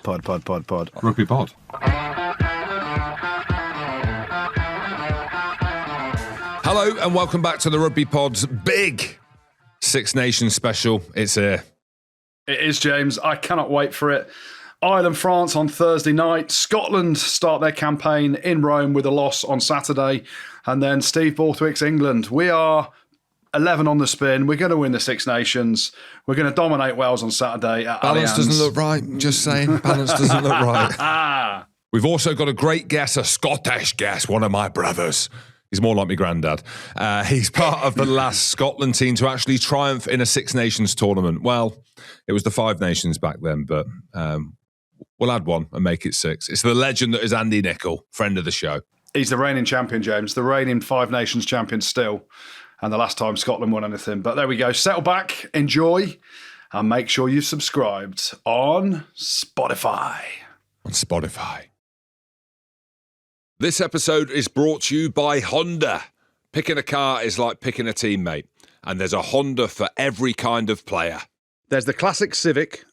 Pod. Rugby pod. Hello and welcome back to the Rugby Pod's big Six Nations special. It's here. It is, James. I cannot wait for it. Ireland, France on Thursday night. Scotland start their campaign in Rome with a loss on Saturday. And then Steve Borthwick's England. We are 11 on the spin. We're going to win the Six Nations. We're going to dominate Wales on Saturday at Balance Allianz. doesn't look right. Just saying. Balance doesn't look right. We've also got a great guest, a Scottish guest, one of my brothers. He's more like my granddad. He's part of the last Scotland team to actually triumph in a Six Nations tournament. Well, it was the Five Nations back then, but we'll add one and make it six. It's the legend that is Andy Nicol, friend of the show. He's the reigning champion, James. The reigning Five Nations champion still. And the last time Scotland won anything. But there we go. Settle back, enjoy, and make sure you've subscribed on Spotify. This episode is brought to you by Honda. Picking a car is like picking a teammate, and there's a Honda for every kind of player. There's the classic Civic,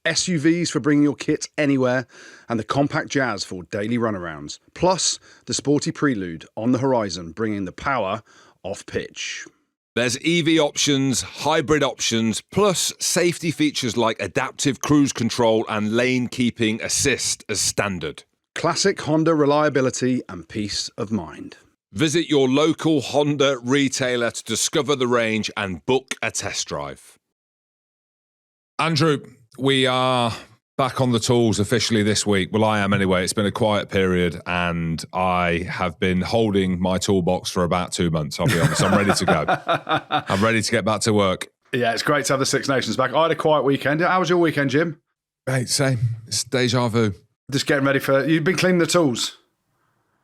SUVs for bringing your kit anywhere, and the compact Jazz for daily runarounds. Plus, the sporty Prelude on the horizon, bringing the power off pitch. There's EV options, hybrid options, plus safety features like adaptive cruise control and lane keeping assist as standard. Classic Honda reliability and peace of mind. Visit your local Honda retailer to discover the range and book a test drive. Andrew, we are back on the tools officially this week. Well, I am anyway. It's been a quiet period and I have been holding my toolbox for about 2 months, I'll be honest. I'm ready to go. I'm ready to get back to work. Yeah, it's great to have the Six Nations back. I had a quiet weekend. How was your weekend, Jim? Mate, same. It's deja vu. Just getting ready for... You've been cleaning the tools?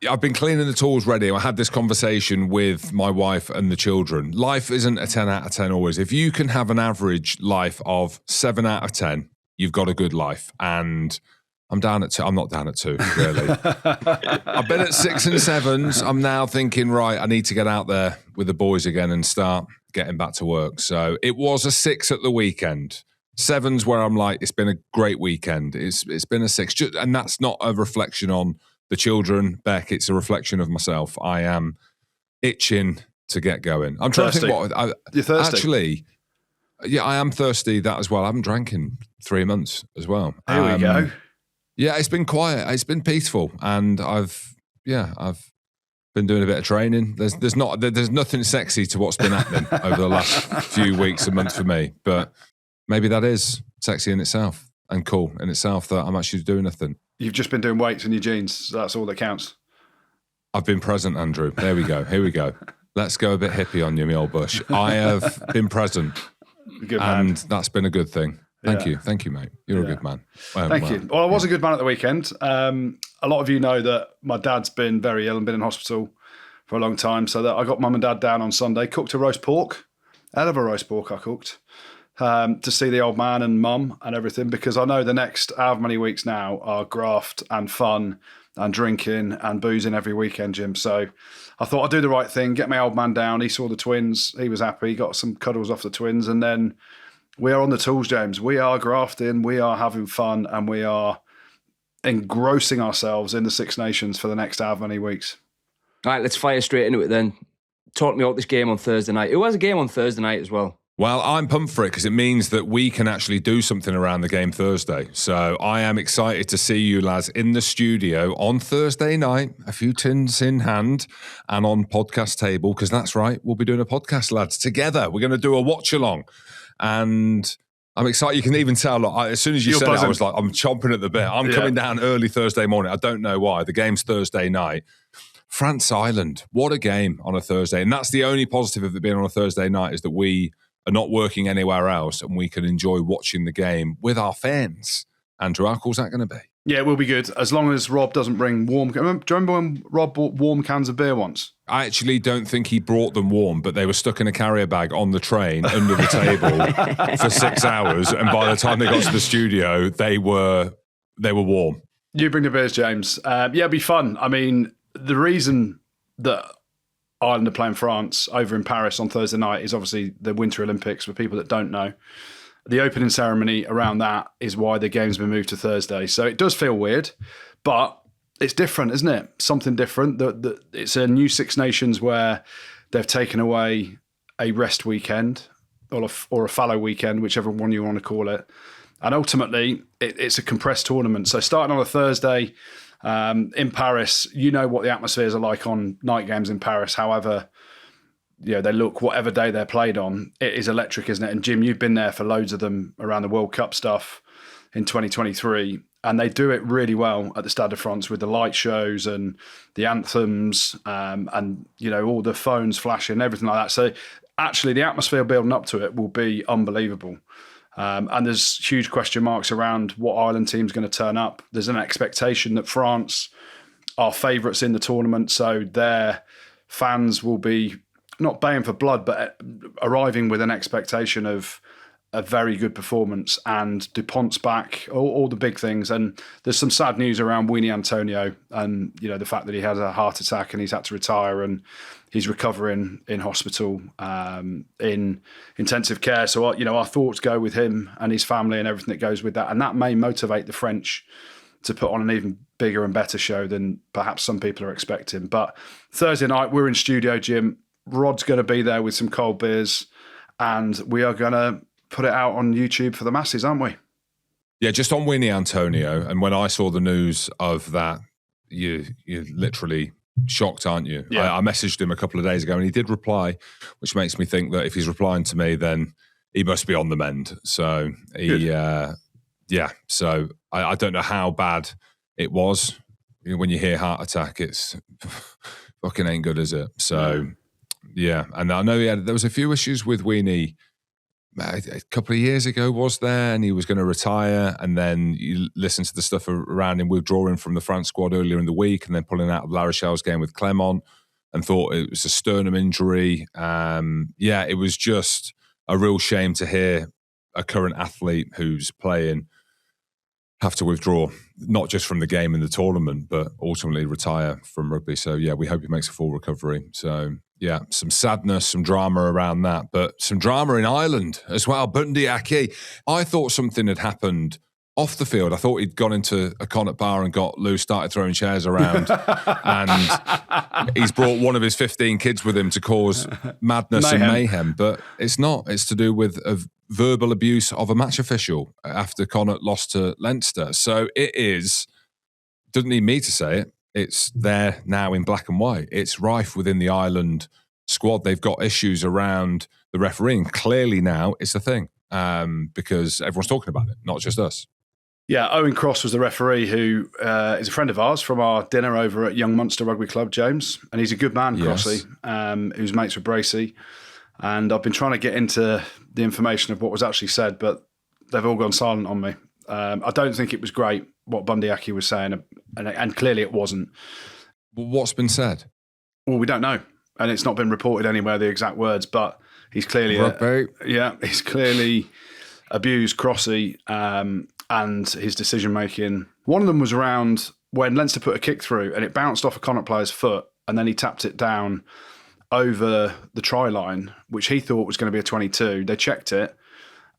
I've been cleaning the tools ready. I had this conversation with my wife and the children. Life isn't a 10 out of 10 always. If you can have an average life of 7 out of 10, you've got a good life. And I'm down at 2. I'm not down at 2, really. I've been at 6 and 7s. I'm now thinking, right, I need to get out there with the boys again and start getting back to work. So it was a 6 at the weekend. 7's where I'm like, it's been a great weekend. It's been a 6. And that's not a reflection on the children, Beck. It's a reflection of myself. I am itching to get going. I'm trying to think what... You're thirsty? Actually... Yeah, I am thirsty, that as well. I haven't drank in 3 months as well. Here we go. Yeah, it's been quiet. It's been peaceful. And I've been doing a bit of training. There's nothing sexy to what's been happening over the last few weeks and months for me. But maybe that is sexy in itself and cool in itself that I'm actually doing nothing. You've just been doing weights in your jeans. So that's all that counts. I've been present, Andrew. There we go. Here we go. Let's go a bit hippie on you, me old bush. I have been present. Good man. And that's been a good thing. Thank you, mate. You're a good man. Thank you. Well, I was a good man at the weekend. A lot of you know that my dad's been very ill and been in hospital for a long time. So that I got mum and dad down on Sunday, cooked a roast pork. Hell of a roast pork I cooked. To see the old man and mum and everything, because I know the next however many weeks now are graft and fun and drinking and boozing every weekend, Jim. So I thought I'd do the right thing, get my old man down. He saw the twins. He was happy. Got some cuddles off the twins. And then we are on the tools, James. We are grafting. We are having fun. And we are engrossing ourselves in the Six Nations for the next however many weeks. All right, let's fire straight into it then. Talk me about this game on Thursday night. It was a game on Thursday night as well. Well, I'm pumped for it because it means that we can actually do something around the game Thursday. So I am excited to see you lads in the studio on Thursday night, a few tins in hand and on podcast table, because that's right, we'll be doing a podcast, lads, together. We're going to do a watch along. And I'm excited. You can even tell, like, as soon as you said it, I was like, I'm chomping at the bit. I'm coming down early Thursday morning. I don't know why. The game's Thursday night. France-Ireland, what a game on a Thursday. And that's the only positive of it being on a Thursday night, is that we are not working anywhere else and we can enjoy watching the game with our fans. Andrew, how cool's that going to be? Yeah, it will be good, as long as Rob doesn't bring warm... Do you remember when Rob bought warm cans of beer once? I actually don't think he brought them warm, but they were stuck in a carrier bag on the train under the table for 6 hours, and by the time they got to the studio, they were warm. You bring the beers, James. Yeah, it'll be fun. I mean, the reason that Ireland are playing France over in Paris on Thursday night is obviously the Winter Olympics, for people that don't know. the opening ceremony around that is why the game's been moved to Thursday. So it does feel weird, but it's different, isn't it? Something different. It's a new Six Nations where they've taken away a rest weekend or a fallow weekend, whichever one you want to call it. And ultimately, it's a compressed tournament. So starting on a Thursday in Paris, you know what the atmospheres are like on night games in Paris. However, they look, whatever day they're played on, it is electric, isn't it? And Jim, you've been there for loads of them around the World Cup stuff in 2023. And they do it really well at the Stade de France with the light shows and the anthems and all the phones flashing, everything like that. So actually, the atmosphere building up to it will be unbelievable. And there's huge question marks around what Ireland team's going to turn up. There's an expectation that France are favourites in the tournament, so their fans will be not baying for blood, but arriving with an expectation of a very good performance. And Dupont's back, all the big things. And there's some sad news around Weenie Antonio and the fact that he had a heart attack and he's had to retire and he's recovering in hospital in intensive care. So our thoughts go with him and his family and everything that goes with that. And that may motivate the French to put on an even bigger and better show than perhaps some people are expecting. But Thursday night, we're in studio, Jim. Rod's going to be there with some cold beers and we are going to put it out on YouTube for the masses, aren't we? Yeah, just on Winnie Antonio. And when I saw the news of that, you're literally shocked, aren't you? Yeah. I messaged him a couple of days ago and he did reply, which makes me think that if he's replying to me, then he must be on the mend. So so I don't know how bad it was. When you hear heart attack, it's fucking ain't good, is it? So yeah, and I know there was a few issues with Weenie a couple of years ago, was there? And he was going to retire, and then you listen to the stuff around him withdrawing from the France squad earlier in the week, and then pulling out of La Rochelle's game with Clermont, and thought it was a sternum injury. It was just a real shame to hear a current athlete who's playing have to withdraw, not just from the game and the tournament, but ultimately retire from rugby. So yeah, we hope he makes a full recovery. So yeah, some sadness, some drama around that, but some drama in Ireland as well. Bundy Aki, I thought something had happened off the field. I thought he'd gone into a Connacht bar and got loose, started throwing chairs around, and he's brought one of his 15 kids with him to cause madness and mayhem. But it's not. It's to do with verbal abuse of a match official after Connacht lost to Leinster. So it is, doesn't need me to say it, it's there now in black and white. It's rife within the Ireland squad. They've got issues around the refereeing. Clearly now it's a thing because everyone's talking about it, not just us. Yeah, Owen Cross was the referee who is a friend of ours from our dinner over at Young Munster Rugby Club, James. And he's a good man, Crossy, who's mates with Bracey. And I've been trying to get into the information of what was actually said, but they've all gone silent on me. I don't think it was great what Bundy Aki was saying, and clearly it wasn't. What's been said? Well, we don't know. And it's not been reported anywhere, the exact words, but he's clearly he's clearly abused Crossy and his decision-making. One of them was around when Leinster put a kick through and it bounced off a Connacht player's foot and then he tapped it down over the try line, which he thought was going to be a 22. They checked it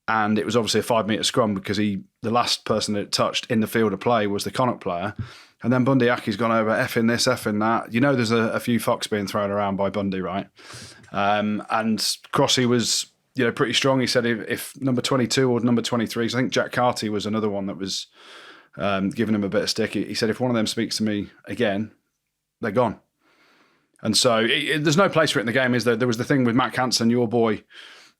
and it was obviously a 5 metre scrum because the last person that it touched in the field of play was the Connacht player. And then Bundy Aki's gone over effing this, effing that. You know there's a few fucks being thrown around by Bundy, right? And Crossy was pretty strong. He said if number 22 or number 23, so I think Jack Carty was another one that was giving him a bit of stick. He said, if one of them speaks to me again, they're gone. And so there's no place for it in the game, is there? There was the thing with Matt Hansen, your boy,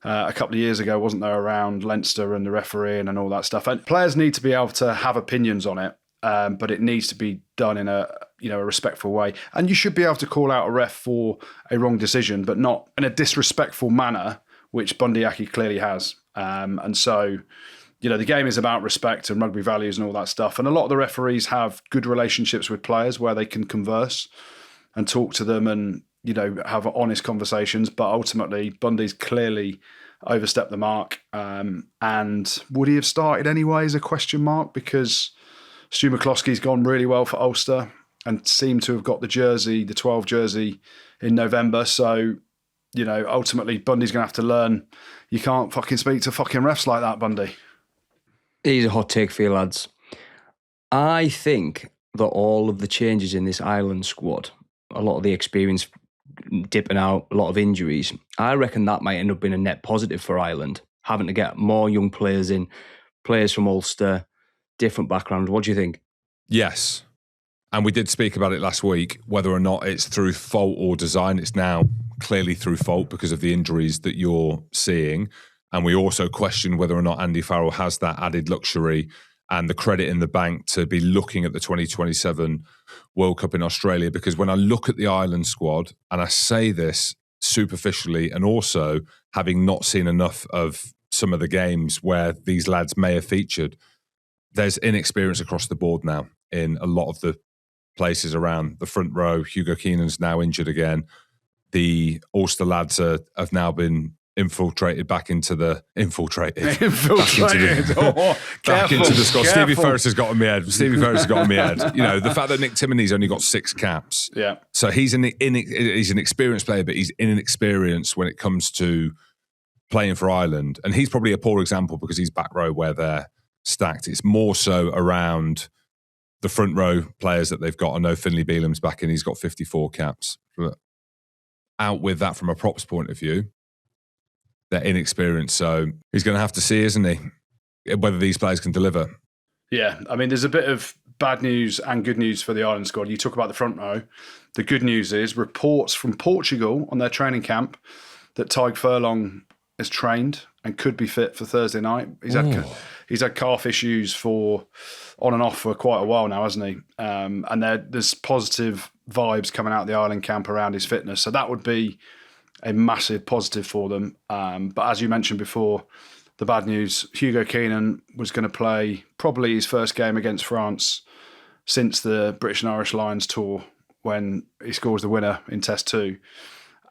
a couple of years ago, wasn't there, around Leinster and the refereeing and all that stuff. And players need to be able to have opinions on it, but it needs to be done in a respectful way. And you should be able to call out a ref for a wrong decision, but not in a disrespectful manner, which Bundy Aki clearly has. And so, the game is about respect and rugby values and all that stuff. And a lot of the referees have good relationships with players where they can converse and talk to them and, have honest conversations. But ultimately, Bundy's clearly overstepped the mark. And would he have started anyway is a question mark, because Stu McCloskey's gone really well for Ulster and seemed to have got the 12 jersey in November. So, ultimately Bundy's going to have to learn you can't fucking speak to fucking refs like that, Bundy. Here's a hot take for you lads. I think that all of the changes in this Ireland squad, a lot of the experience dipping out, a lot of injuries, I reckon that might end up being a net positive for Ireland, having to get more young players in, players from Ulster, different backgrounds. What do you think? Yes. And we did speak about it last week, whether or not it's through fault or design. It's now clearly through fault because of the injuries that you're seeing. And we also question whether or not Andy Farrell has that added luxury and the credit in the bank to be looking at the 2027 World Cup in Australia. Because when I look at the Ireland squad, and I say this superficially, and also having not seen enough of some of the games where these lads may have featured, there's inexperience across the board now in a lot of the places around the front row. Hugo Keenan's now injured again. The Ulster lads have now been infiltrated back into the squad. Stevie Ferris has got in my head. The fact that Nick Timoney's only got 6 caps. Yeah. So he's an experienced player, but he's inexperienced when it comes to playing for Ireland. And he's probably a poor example because he's back row where they're stacked. It's more so around the front row players that they've got. I know Finlay Beelam's back in. He's got 54 caps. But out with that from a props point of view, they're inexperienced. So he's going to have to see, isn't he, whether these players can deliver. Yeah, I mean, there's a bit of bad news and good news for the Ireland squad. You talk about the front row. The good news is reports from Portugal on their training camp that Tadhg Furlong is trained and could be fit for Thursday night. He's had calf issues on and off for quite a while now, hasn't he? And there's positive vibes coming out of the Ireland camp around his fitness. So that would be a massive positive for them. But as you mentioned before, the bad news, Hugo Keenan was going to play probably his first game against France since the British and Irish Lions tour when he scores the winner in Test 2.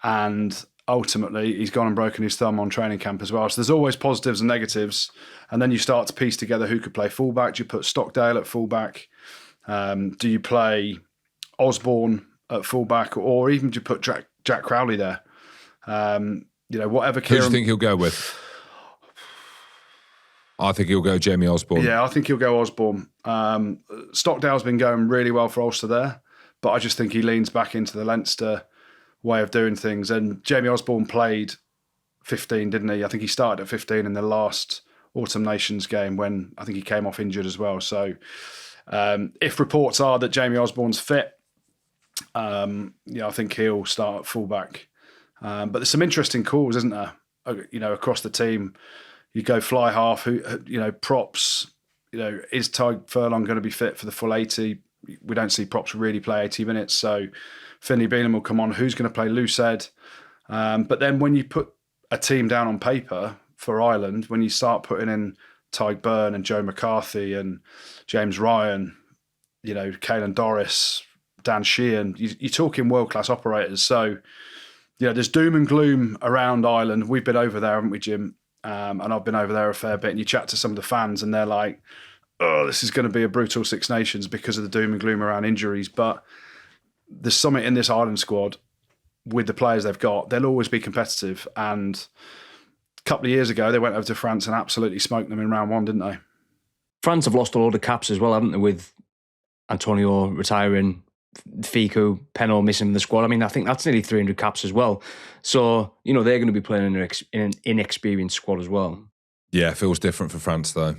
And ultimately, he's gone and broken his thumb on training camp as well. So there's always positives and negatives. And then you start to piece together who could play fullback. Do you put Stockdale at fullback? Do you play Osborne at fullback? Or even do you put Jack Crowley there? Whatever. Who do you think he'll go with? I think he'll go Jamie Osborne. Yeah, I think he'll go Osborne. Stockdale's been going really well for Ulster there, but I just think he leans back into the Leinster way of doing things. And Jamie Osborne played 15, didn't he? I think he started at 15 in the last Autumn Nations game when I think he came off injured as well. So if reports are that Jamie Osborne's fit, I think he'll start at fullback. But there's some interesting calls, isn't there? Across the team. You go fly half, props, is Tadhg Furlong going to be fit for the full 80? We don't see props really play 80 minutes. So Finlay Beelam will come on. Who's going to play loose head? But then when you put a team down on paper for Ireland, when you start putting in Tadhg Byrne and Joe McCarthy and James Ryan, Caelan Doris, Dan Sheehan, you're talking world-class operators. So, there's doom and gloom around Ireland. We've been over there, haven't we, Jim? And I've been over there a fair bit. And you chat to some of the fans and they're like, oh, this is going to be a brutal Six Nations because of the doom and gloom around injuries. But there's something in this Ireland squad with the players they've got. They'll always be competitive. And a couple of years ago, they went over to France and absolutely smoked them in round 1, didn't they? France have lost a load of caps as well, haven't they, with Antonio retiring, Fiku, Pennell missing from the squad. I mean, I think that's nearly 300 caps as well. So, they're going to be playing in an inexperienced squad as well. Yeah, it feels different for France, though.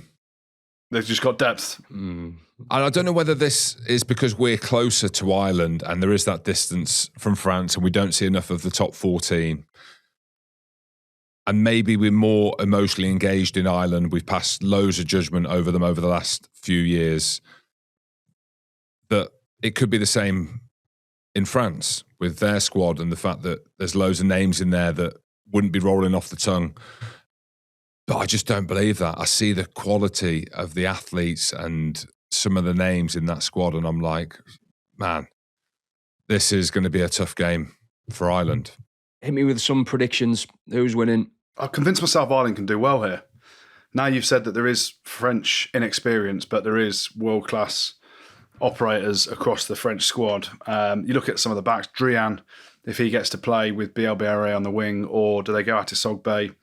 They've just got depth. And I don't know whether this is because we're closer to Ireland and there is that distance from France and we don't see enough of the top 14. And maybe we're more emotionally engaged in Ireland. We've passed loads of judgment over them over the last few years. But it could be the same in France with their squad and the fact that there's loads of names in there that wouldn't be rolling off the tongue. But I just don't believe that. I see the quality of the athletes and some of the names in that squad and I'm like, man, this is going to be a tough game for Ireland. Hit me with some predictions. Who's winning? I've convinced myself Ireland can do well here. Now you've said that there is French inexperience, but there is world-class operators across the French squad. You look at some of the backs. Drian if he gets to play with BLBRA on the wing, or do they go out to Sogbay?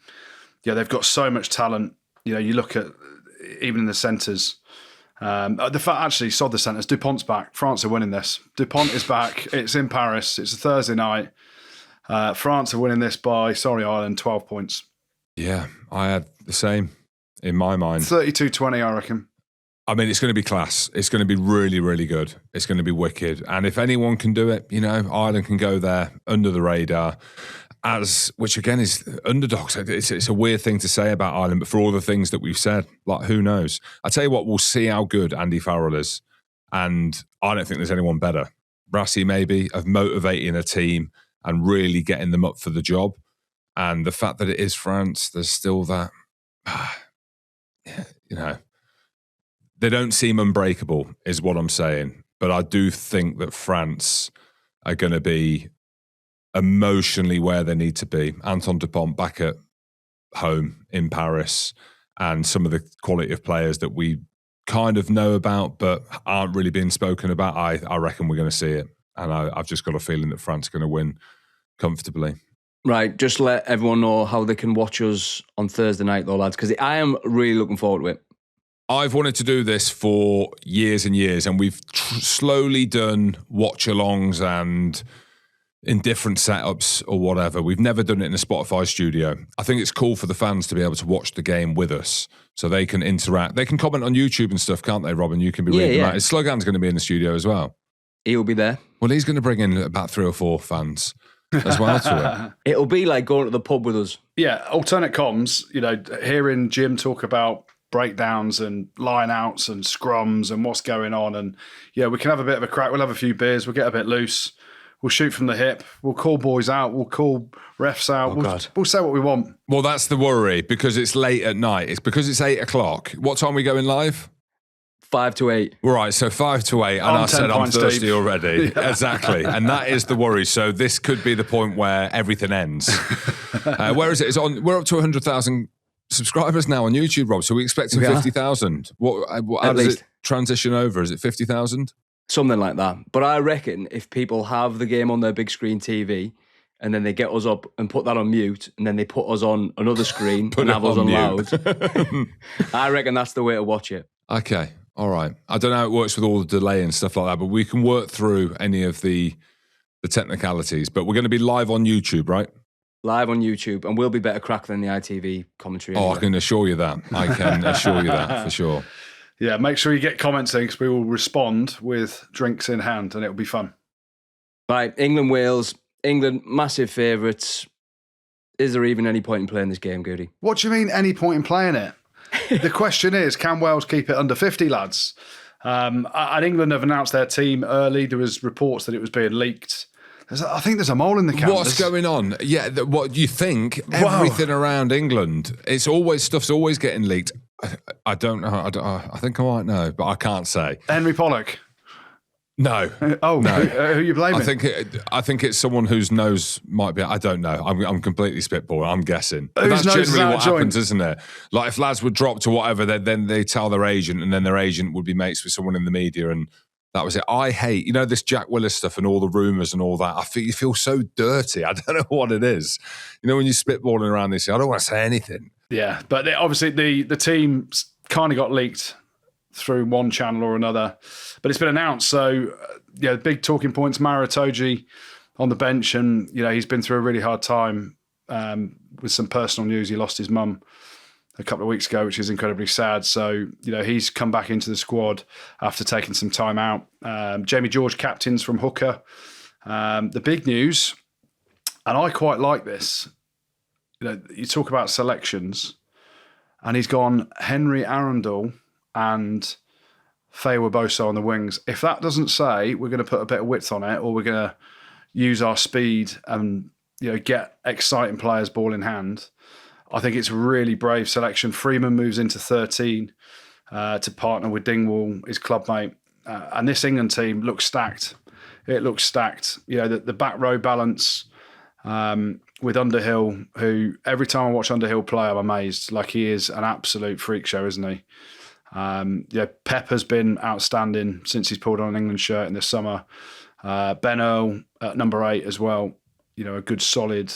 Yeah, they've got so much talent. You know, you look at even in the centres. The fact actually, sod the centres. Dupont's back. France are winning this. Dupont is back. It's in Paris. It's a Thursday night. France are winning this by, Ireland, 12 points. Yeah, I had the same in my mind. 32-20, I reckon. I mean, it's going to be class. It's going to be really, really good. It's going to be wicked. And if anyone can do it, you know, Ireland can go there under the radar, which again is underdogs. It's a weird thing to say about Ireland, but for all the things that we've said, like, who knows? I tell you what, we'll see how good Andy Farrell is. And I don't think there's anyone better. Brassy, maybe, of motivating a team and really getting them up for the job. And the fact that it is France, there's still that, you know, they don't seem unbreakable, is what I'm saying. But I do think that France are going to be emotionally where they need to be. Antoine Dupont back at home in Paris, and some of the quality of players that we kind of know about but aren't really being spoken about. I reckon we're going to see it. And I've just got a feeling that France are going to win comfortably. Right, just let everyone know how they can watch us on Thursday night, though, lads, because I am really looking forward to it. I've wanted to do this for years and years, and we've slowly done watch-alongs and in different setups or whatever. We've never done it in a Spotify studio. I think it's cool for the fans to be able to watch the game with us so they can interact. They can comment on YouTube and stuff, can't they, Robin? You can be reading that. Slogan's going to be in the studio as well. He'll be there. Well, he's going to bring in about 3 or 4 fans as well to it. It'll be like going to the pub with us. Yeah, alternate comms, you know, hearing Jim talk about breakdowns and line-outs and scrums and what's going on. And, yeah, we can have a bit of a crack. We'll have a few beers. We'll get a bit loose. We'll shoot from the hip. We'll call boys out. We'll call refs out. We'll say what we want. Well, that's the worry, because it's late at night. It's because it's 8 o'clock. What time are we going live? 5 to 8. Right, so 5 to 8, and I said I'm thirsty already. Yeah. Exactly, and that is the worry. So this could be the point where everything ends. Where is it? It's on. We're up to 100,000 subscribers now on YouTube, Rob. So we expecting 50,000. How does it transition over? Is it 50,000? Something like that. But I reckon if people have the game on their big screen TV and then they get us up and put that on mute and then they put us on another screen and have us on loud, I reckon that's the way to watch it. Okay. All right. I don't know how it works with all the delay and stuff like that, but we can work through any of the technicalities. But we're going to be live on YouTube, right? Live on YouTube, and we'll be better crack than the ITV commentary. Anyway. I can assure you that. I can assure you that for sure. Yeah, make sure you get comments in, because we will respond with drinks in hand, and it'll be fun. Right, England, Wales. England, massive favourites. Is there even any point in playing this game, Goody? What do you mean, any point in playing it? The question is, can Wales keep it under 50, lads? And England have announced their team early. There was reports that it was being leaked. I think there's a mole in the camp. What's going on? Yeah, what you think? Everything around England, stuff's always getting leaked. I don't know. I think I might know, but I can't say. Henry Pollock. No. Oh, no. Who are you blaming? I think it's someone whose nose might be. I don't know. I'm completely spitballing. I'm guessing. But Whose that's nose is generally out what of happens, joint? isn't it? Like if lads would drop to whatever, then they tell their agent, and then their agent would be mates with someone in the media, and that was it. I hate, this Jack Willis stuff and all the rumours and all that. You feel so dirty. I don't know what it is. When you're spitballing around this, I don't want to say anything. Yeah, but obviously the team kind of got leaked through one channel or another, but it's been announced. So, big talking points, Mara Itoje on the bench, and, he's been through a really hard time with some personal news. He lost his mum a couple of weeks ago, which is incredibly sad. So, he's come back into the squad after taking some time out. Jamie George captains from hooker. The big news, and I quite like this, you talk about selections, and he's gone Henry Arundel and Faye Weboso on the wings. If that doesn't say we're going to put a bit of width on it, or we're going to use our speed and get exciting players ball in hand, I think it's a really brave selection. Freeman moves into 13 to partner with Dingwall, his clubmate. And this England team looks stacked. It looks stacked. The back row balance with Underhill, who every time I watch Underhill play, I'm amazed. Like, he is an absolute freak show, isn't he? Pep has been outstanding since he's pulled on an England shirt in the summer. Ben Earl at number 8 as well. a good solid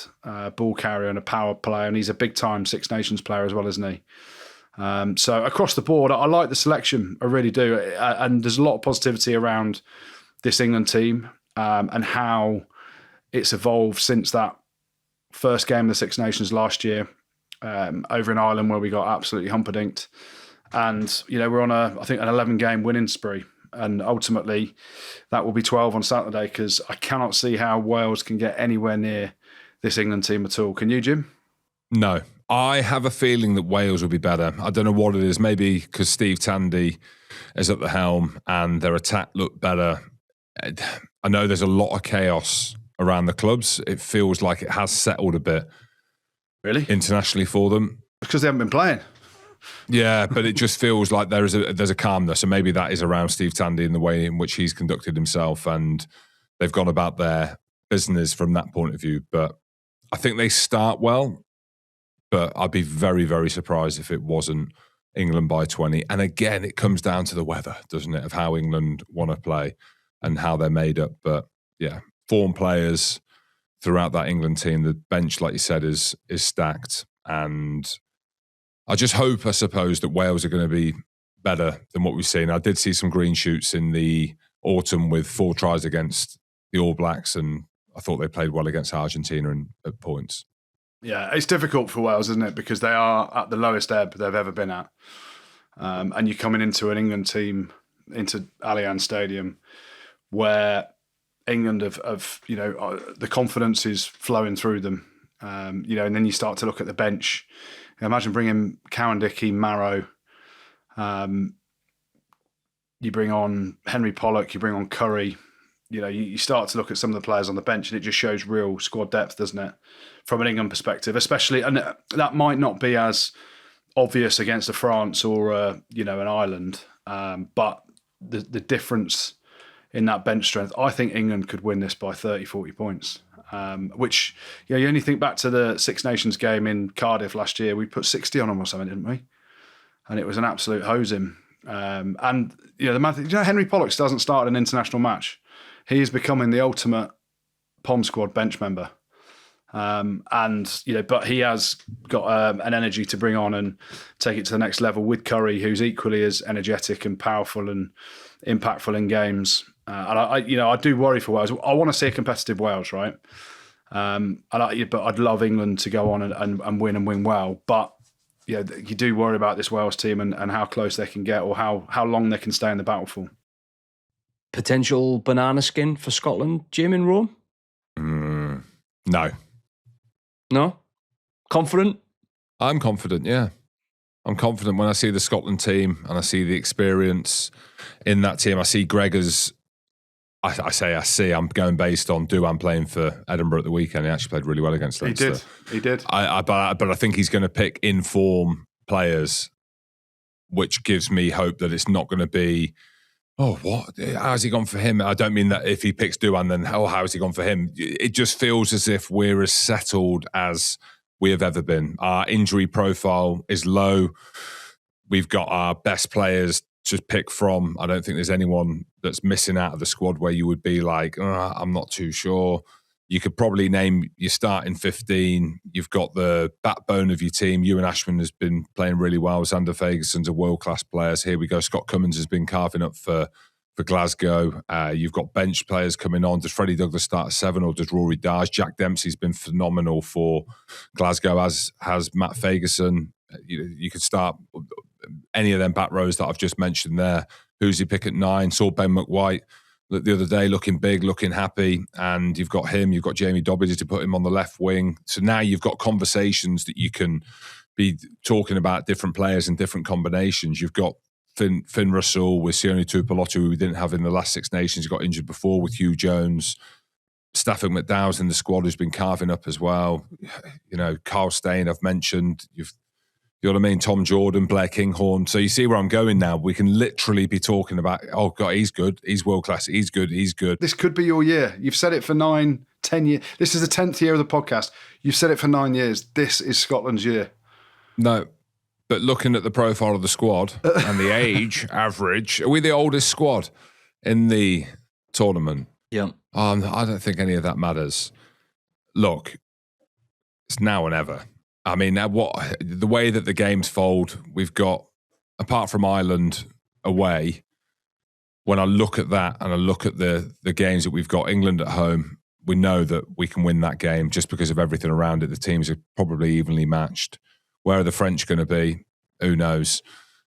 ball carrier and a power player, and he's a big time Six Nations player as well, isn't he? So across the board, I like the selection. I really do, and there's a lot of positivity around this England team and how it's evolved since that first game of the Six Nations last year over in Ireland, where we got absolutely humperdinked. And, we're on I think an 11-game winning spree. And ultimately, that will be 12 on Saturday, because I cannot see how Wales can get anywhere near this England team at all. Can you, Jim? No. I have a feeling that Wales will be better. I don't know what it is. Maybe because Steve Tandy is at the helm and their attack looked better. I know there's a lot of chaos around the clubs. It feels like it has settled a bit. Really? Internationally for them. Because they haven't been playing. Yeah, but it just feels like there's a calmness, and maybe that is around Steve Tandy and the way in which he's conducted himself, and they've gone about their business from that point of view. But I think they start well, but I'd be very, very surprised if it wasn't England by 20. And again, it comes down to the weather, doesn't it, of how England want to play and how they're made up. But yeah, form players throughout that England team. The bench, like you said, is stacked, and I just hope, I suppose, that Wales are going to be better than what we've seen. I did see some green shoots in the autumn with 4 tries against the All Blacks, and I thought they played well against Argentina at points. Yeah, it's difficult for Wales, isn't it? Because they are at the lowest ebb they've ever been at. And you're coming into an England team, into Allianz Stadium, where England have the confidence is flowing through them. And then you start to look at the bench. Imagine bringing Cowan Dickey, Marrow. You bring on Henry Pollock, you bring on Curry. You start to look at some of the players on the bench, and it just shows real squad depth, doesn't it? From an England perspective, especially, and that might not be as obvious against a France or an Ireland, but the difference in that bench strength, I think England could win this by 30, 40 points. Which, you only think back to the Six Nations game in Cardiff last year, we put 60 on them or something, didn't we? And it was an absolute hosing. And, the man, Henry Pollock doesn't start an international match. He is becoming the ultimate POM squad bench member. But he has got an energy to bring on and take it to the next level with Curry, who's equally as energetic and powerful and impactful in games. And I do worry for Wales. I want to see a competitive Wales, right? But I'd love England to go on and win well. But you do worry about this Wales team and how close they can get, or how long they can stay in the battle for. Potential banana skin for Scotland, Jim, in Rome? No. No? Confident? I'm confident, yeah. I'm confident when I see the Scotland team and I see the experience in that team. I see Gregor's, I'm going based on Douan playing for Edinburgh at the weekend. He actually played really well against Leinster. He did. But I think he's going to pick in-form players, which gives me hope that it's not going to be, how's he gone for him? I don't mean that if he picks Douan, then how's he gone for him? It just feels as if we're as settled as we have ever been. Our injury profile is low. We've got our best players to pick from. I don't think there's anyone that's missing out of the squad where you would be like, I'm not too sure. You could probably name your starting 15. You've got the backbone of your team. Ewan Ashman has been playing really well. Xander Ferguson's a world-class player. So here we go. Scott Cummins has been carving up for Glasgow. You've got bench players coming on. Does Freddie Douglas start at 7 or does Rory Darge? Jack Dempsey's been phenomenal for Glasgow, as has Matt Ferguson. You could start any of them back rows that I've just mentioned there. Who's he pick at 9? Saw Ben McWhite the other day looking big, looking happy. And you've got him. You've got Jamie Dobbins to put him on the left wing. So now you've got conversations that you can be talking about different players and different combinations. You've got Finn Russell with Sione Tuipulotu, who we didn't have in the last Six Nations. He got injured before, with Hugh Jones. Stafford McDowell's in the squad, who's been carving up as well. Carl Steyn, I've mentioned. You know what I mean? Tom Jordan, Blair Kinghorn. So you see where I'm going now. We can literally be talking about, oh, God, he's good. He's world class. He's good. He's good. This could be your year. You've said it for 9, 10 years. This is the 10th year of the podcast. You've said it for 9 years. This is Scotland's year. No. But looking at the profile of the squad and the age average, are we the oldest squad in the tournament? Yeah. I don't think any of that matters. look, it's now and ever. I mean, the way that the games fold, we've got, apart from Ireland away, when I look at that and I look at the games that we've got, England at home, we know that we can win that game just because of everything around it. The teams are probably evenly matched. Where are the French going to be? Who knows?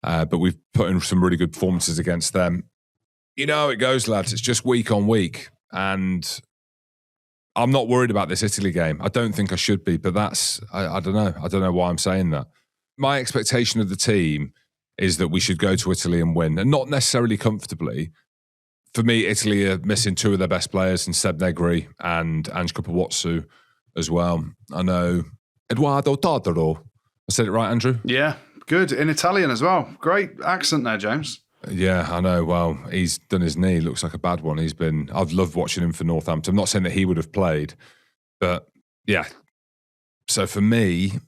But we've put in some really good performances against them. You know how it goes, lads. It's just week on week. And I'm not worried about this Italy game. I don't think I should be, but I don't know. I don't know why I'm saying that. My expectation of the team is that we should go to Italy and win, and not necessarily comfortably. For me, Italy are missing two of their best players in Seb Negri and Ange Kupawatsu as well. I know Eduardo Todoro. I said it right, Andrew? Yeah, good. In Italian as well. Great accent there, James. Yeah, I know. Well, he's done his knee. Looks like a bad one. I've loved watching him for Northampton. I'm not saying that he would have played, but yeah. So for me,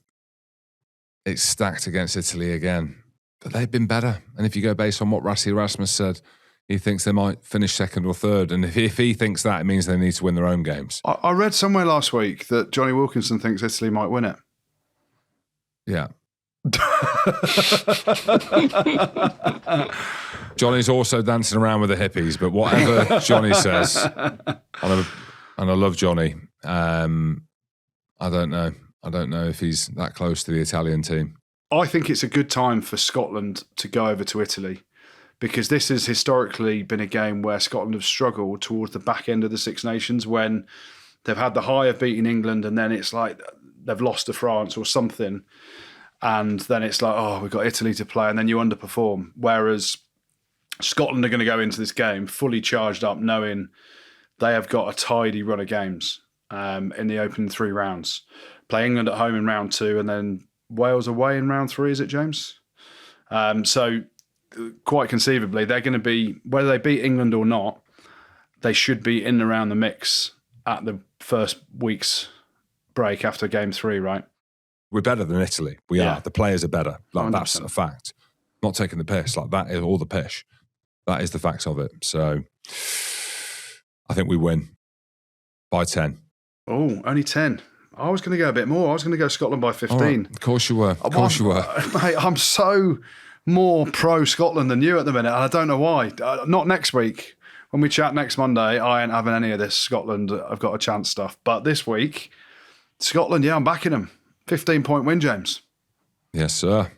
it's stacked against Italy again. But they've been better. And if you go based on what Rassi Rasmus said, he thinks they might finish second or third. And if he thinks that, it means they need to win their own games. I read somewhere last week that Johnny Wilkinson thinks Italy might win it. Yeah. Johnny's also dancing around with the hippies, but whatever Johnny says, and I love Johnny, I don't know. I don't know if he's that close to the Italian team. I think it's a good time for Scotland to go over to Italy, because this has historically been a game where Scotland have struggled towards the back end of the Six Nations, when they've had the high of beating England and then it's like they've lost to France or something, and then it's like, oh, we've got Italy to play, and then you underperform. Whereas Scotland are going to go into this game fully charged up, knowing they have got a tidy run of games in the opening 3 rounds. Play England at home in round 2 and then Wales away in round 3, is it, James? So quite conceivably, they're going to be, whether they beat England or not, they should be in and around the mix at the first week's break after game 3, right? We're better than Italy. We are. The players are better. Like 100%. That's a fact. Not taking the piss. Like that is all the pish. That is the facts of it. So I think we win by 10. Oh, only 10. I was going to go a bit more. I was going to go Scotland by 15. Right. Of course you were. Of course you were. Mate, I'm so more pro-Scotland than you at the minute, and I don't know why. Not next week. When we chat next Monday, I ain't having any of this Scotland, I've got a chance stuff. But this week, Scotland, yeah, I'm backing them. 15-point win, James. Yes, sir.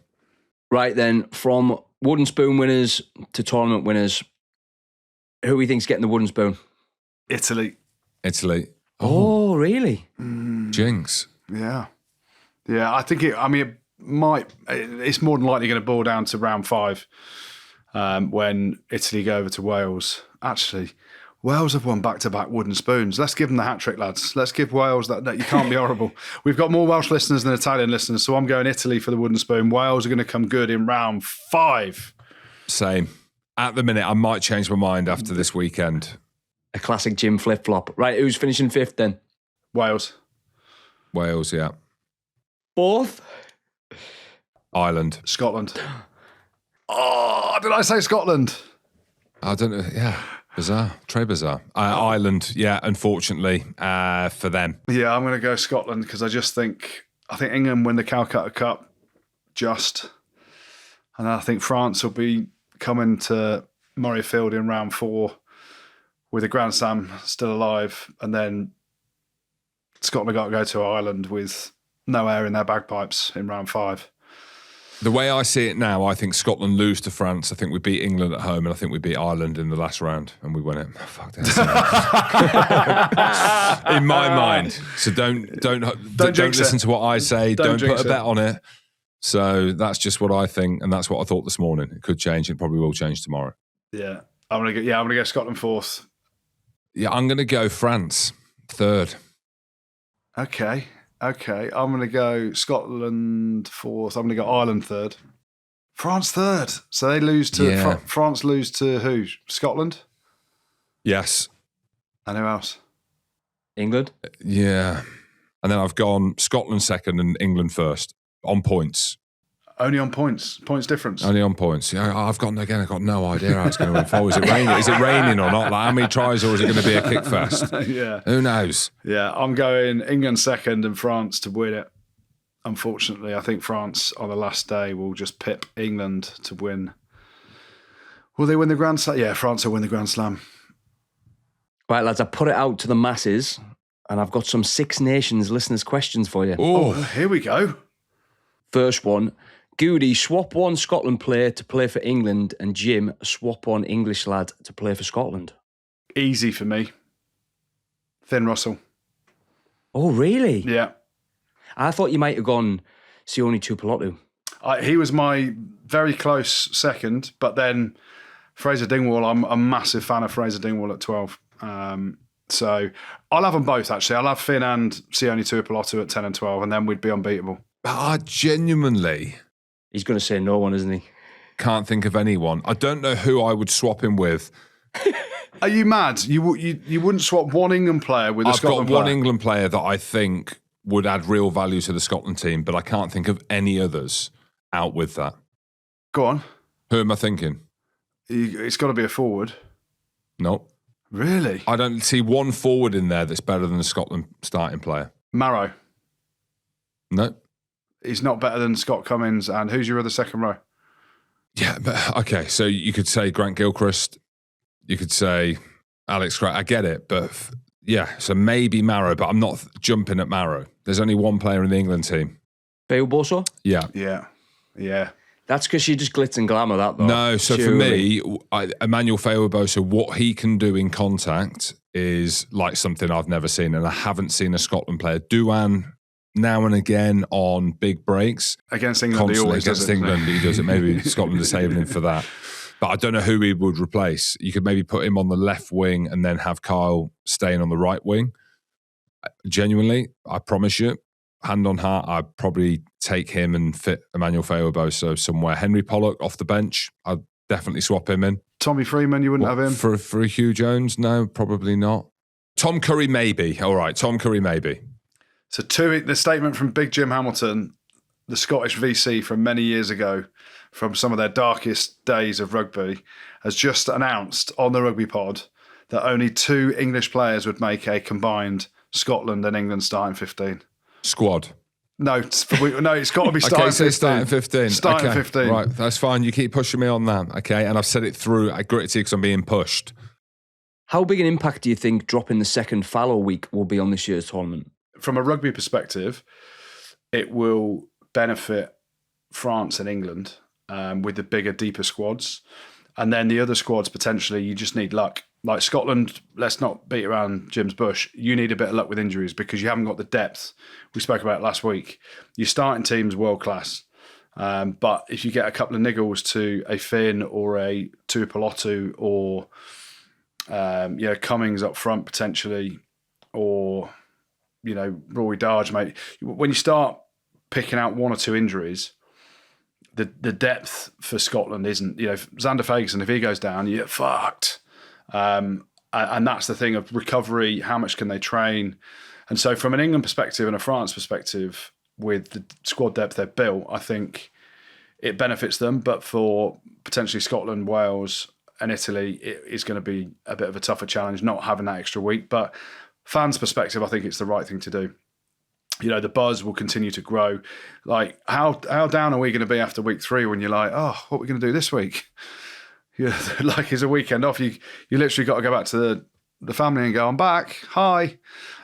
Right then, from wooden spoon winners to tournament winners, who we think's getting the wooden spoon? Italy. Oh, really? Jinx. Yeah. I think it's more than likely going to boil down to round 5 when Italy go over to Wales. Actually, Wales have won back-to-back wooden spoons. Let's give them the hat-trick, lads. Let's give Wales that you can't be horrible. We've got more Welsh listeners than Italian listeners, so I'm going Italy for the wooden spoon. Wales are going to come good in round 5. Same. At the minute, I might change my mind after this weekend. A classic Jim flip-flop. Right, who's finishing 5th then? Wales, yeah. 4th? Ireland. Scotland. Oh, did I say Scotland? I don't know. Yeah. Bizarre. Très bizarre. Ireland, yeah, unfortunately, for them. Yeah, I'm going to go Scotland because I think England win the Calcutta Cup and I think France will be coming to Murrayfield in round 4 with a Grand Slam still alive, and then Scotland got to go to Ireland with no air in their bagpipes in round 5. The way I see it now, I think Scotland lose to France. I think we beat England at home, and I think we beat Ireland in the last round, and we win it. Oh, fuck that. In my mind. So don't listen to what I say. Don't put a bet on it. So that's just what I think, and that's what I thought this morning. It could change. It probably will change tomorrow. Yeah, I'm gonna go Scotland 4th. Yeah, I'm gonna go France 3rd. Okay. I'm going to go Scotland 4th. I'm going to go Ireland 3rd. France 3rd. So they lose to France. Lose to who? Scotland. Yes. And who else? England. Yeah. And then I've gone Scotland 2nd and England 1st on points. Only on points difference. Only on points. Yeah, I've got no idea how it's going to unfold. Is it raining or not? Like, how many tries, or is it going to be a kick fest? Yeah. Who knows? Yeah, I'm going England second and France to win it. Unfortunately, I think France on the last day will just pip England to win. Will they win the Grand Slam? Yeah, France will win the Grand Slam. Right, lads, I put it out to the masses, and I've got some Six Nations listeners' questions for you. Oh, here we go. First one. Goody, swap one Scotland player to play for England, and Jim, swap one English lad to play for Scotland. Easy for me. Finn Russell. Oh, really? Yeah. I thought you might have gone Sione Tuipulotu. He was my very close second, but then Fraser Dingwall, I'm a massive fan of Fraser Dingwall at 12. So I'll have them both, actually. I'll have Finn and Sione Tuipulotu at 10 and 12, and then we'd be unbeatable. I genuinely... He's going to say no one, isn't he? Can't think of anyone. I don't know who I would swap him with. Are you mad? You wouldn't swap one England player with a Scotland player? I've got one England player that I think would add real value to the Scotland team, but I can't think of any others out with that. Go on. Who am I thinking? It's got to be a forward. No. Really? I don't see one forward in there that's better than the Scotland starting player. Marrow. No. He's not better than Scott Cummins. And who's your other second row? Yeah, but okay. So you could say Grant Gilchrist. You could say Alex Craig. I get it, but yeah. So maybe Marrow, but I'm not jumping at Marrow. There's only one player in the England team. Feo Boso? Yeah. Yeah. That's because she just glitz and glamour, that though. No, so surely. for me, Emmanuel Feo-Boso, what he can do in contact is like something I've never seen, and I haven't seen a Scotland player. Douan, now and again on big breaks. Against England, he always does it. England, he does it. Maybe Scotland is saving him for that. But I don't know who he would replace. You could maybe put him on the left wing and then have Kyle staying on the right wing. Genuinely, I promise you, hand on heart, I'd probably take him and fit Emmanuel Feo-Boso somewhere. Henry Pollock off the bench, I'd definitely swap him in. Tommy Freeman, you wouldn't have him? For Hugh Jones? No, probably not. Tom Curry, maybe. All right, Tom Curry, maybe. So the statement from Big Jim Hamilton, the Scottish VC from many years ago, from some of their darkest days of rugby, has just announced on the Rugby Pod that only 2 English players would make a combined Scotland and England starting 15. Squad. No, it's got to be starting 15. Okay, so starting 15. Starting okay. 15. Right, that's fine. You keep pushing me on that, okay? And I've said it through at Gritty because I'm being pushed. How big an impact do you think dropping the second fallow week will be on this year's tournament? From a rugby perspective, it will benefit France and England with the bigger, deeper squads. And then the other squads, potentially, you just need luck. Like Scotland, let's not beat around Jim's bush. You need a bit of luck with injuries because you haven't got the depth. We spoke about it last week. Your starting team's world class. But if you get a couple of niggles to a Finn or a Tuipulotu or Cummings up front potentially, or Rory Darge, mate. When you start picking out 1 or 2 injuries, the depth for Scotland isn't. Xander Ferguson, if he goes down, you get fucked. And that's the thing of recovery. How much can they train? And so, from an England perspective and a France perspective, with the squad depth they've built, I think it benefits them. But for potentially Scotland, Wales, and Italy, it is going to be a bit of a tougher challenge not having that extra week. But fans' perspective, I think it's the right thing to do. The buzz will continue to grow. Like, how down are we going to be after week 3 when you're like, oh, what are we going to do this week? Like, it's a weekend off. You literally got to go back to the family and go, I'm back, hi,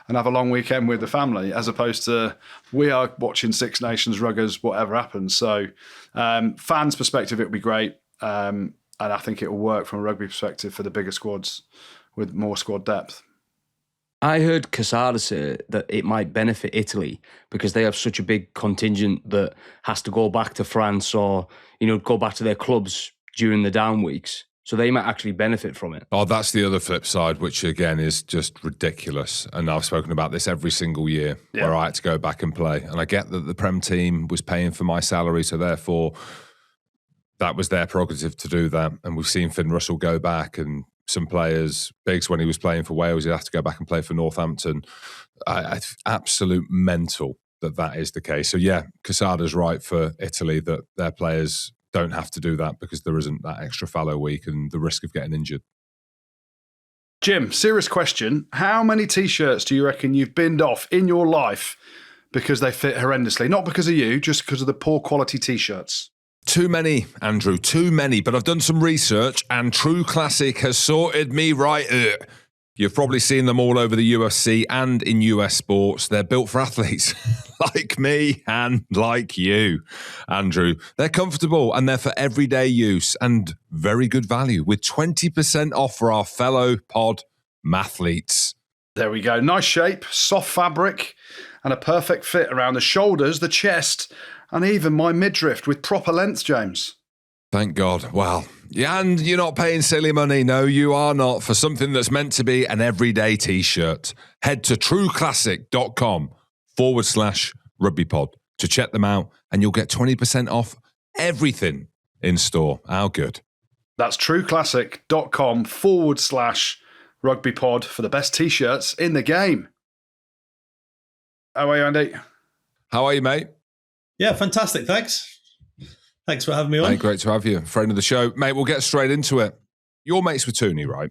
and have a long weekend with the family, as opposed to we are watching Six Nations, ruggers, whatever happens. So fans' perspective, it'll be great. And I think it will work from a rugby perspective for the bigger squads with more squad depth. I heard Casada say that it might benefit Italy because they have such a big contingent that has to go back to France or, go back to their clubs during the down weeks. So they might actually benefit from it. Oh, that's the other flip side, which again is just ridiculous. And I've spoken about this every single year where I had to go back and play. And I get that the Prem team was paying for my salary, so therefore that was their prerogative to do that. And we've seen Finn Russell go back, and some players, Biggs, when he was playing for Wales, he'd have to go back and play for Northampton. Absolute mental. that is the case. So yeah, Casada's right for Italy that their players don't have to do that because there isn't that extra fallow week and the risk of getting injured. Jim, serious question. How many T-shirts do you reckon you've binned off in your life because they fit horrendously? Not because of you, just because of the poor quality T-shirts. Too many, Andrew, too many. But I've done some research and True Classic has sorted me right. You've probably seen them all over the UFC and in US sports. They're built for athletes like me and like you, Andrew. They're comfortable and they're for everyday use and very good value with 20% off for our fellow pod mathletes. There we go. Nice shape, soft fabric, and a perfect fit around the shoulders, the chest, and even my midriff with proper length, James. Thank God. Well, yeah, and you're not paying silly money. No, you are not for something that's meant to be an everyday T-shirt. Head to trueclassic.com/rugbypod to check them out and you'll get 20% off everything in store. How good. That's trueclassic.com/rugbypod for the best T-shirts in the game. How are you, Andy? How are you, mate? Yeah, fantastic. Thanks for having me on. Hey, great to have you. Friend of the show. Mate, we'll get straight into it. You're mates with Tooney, right?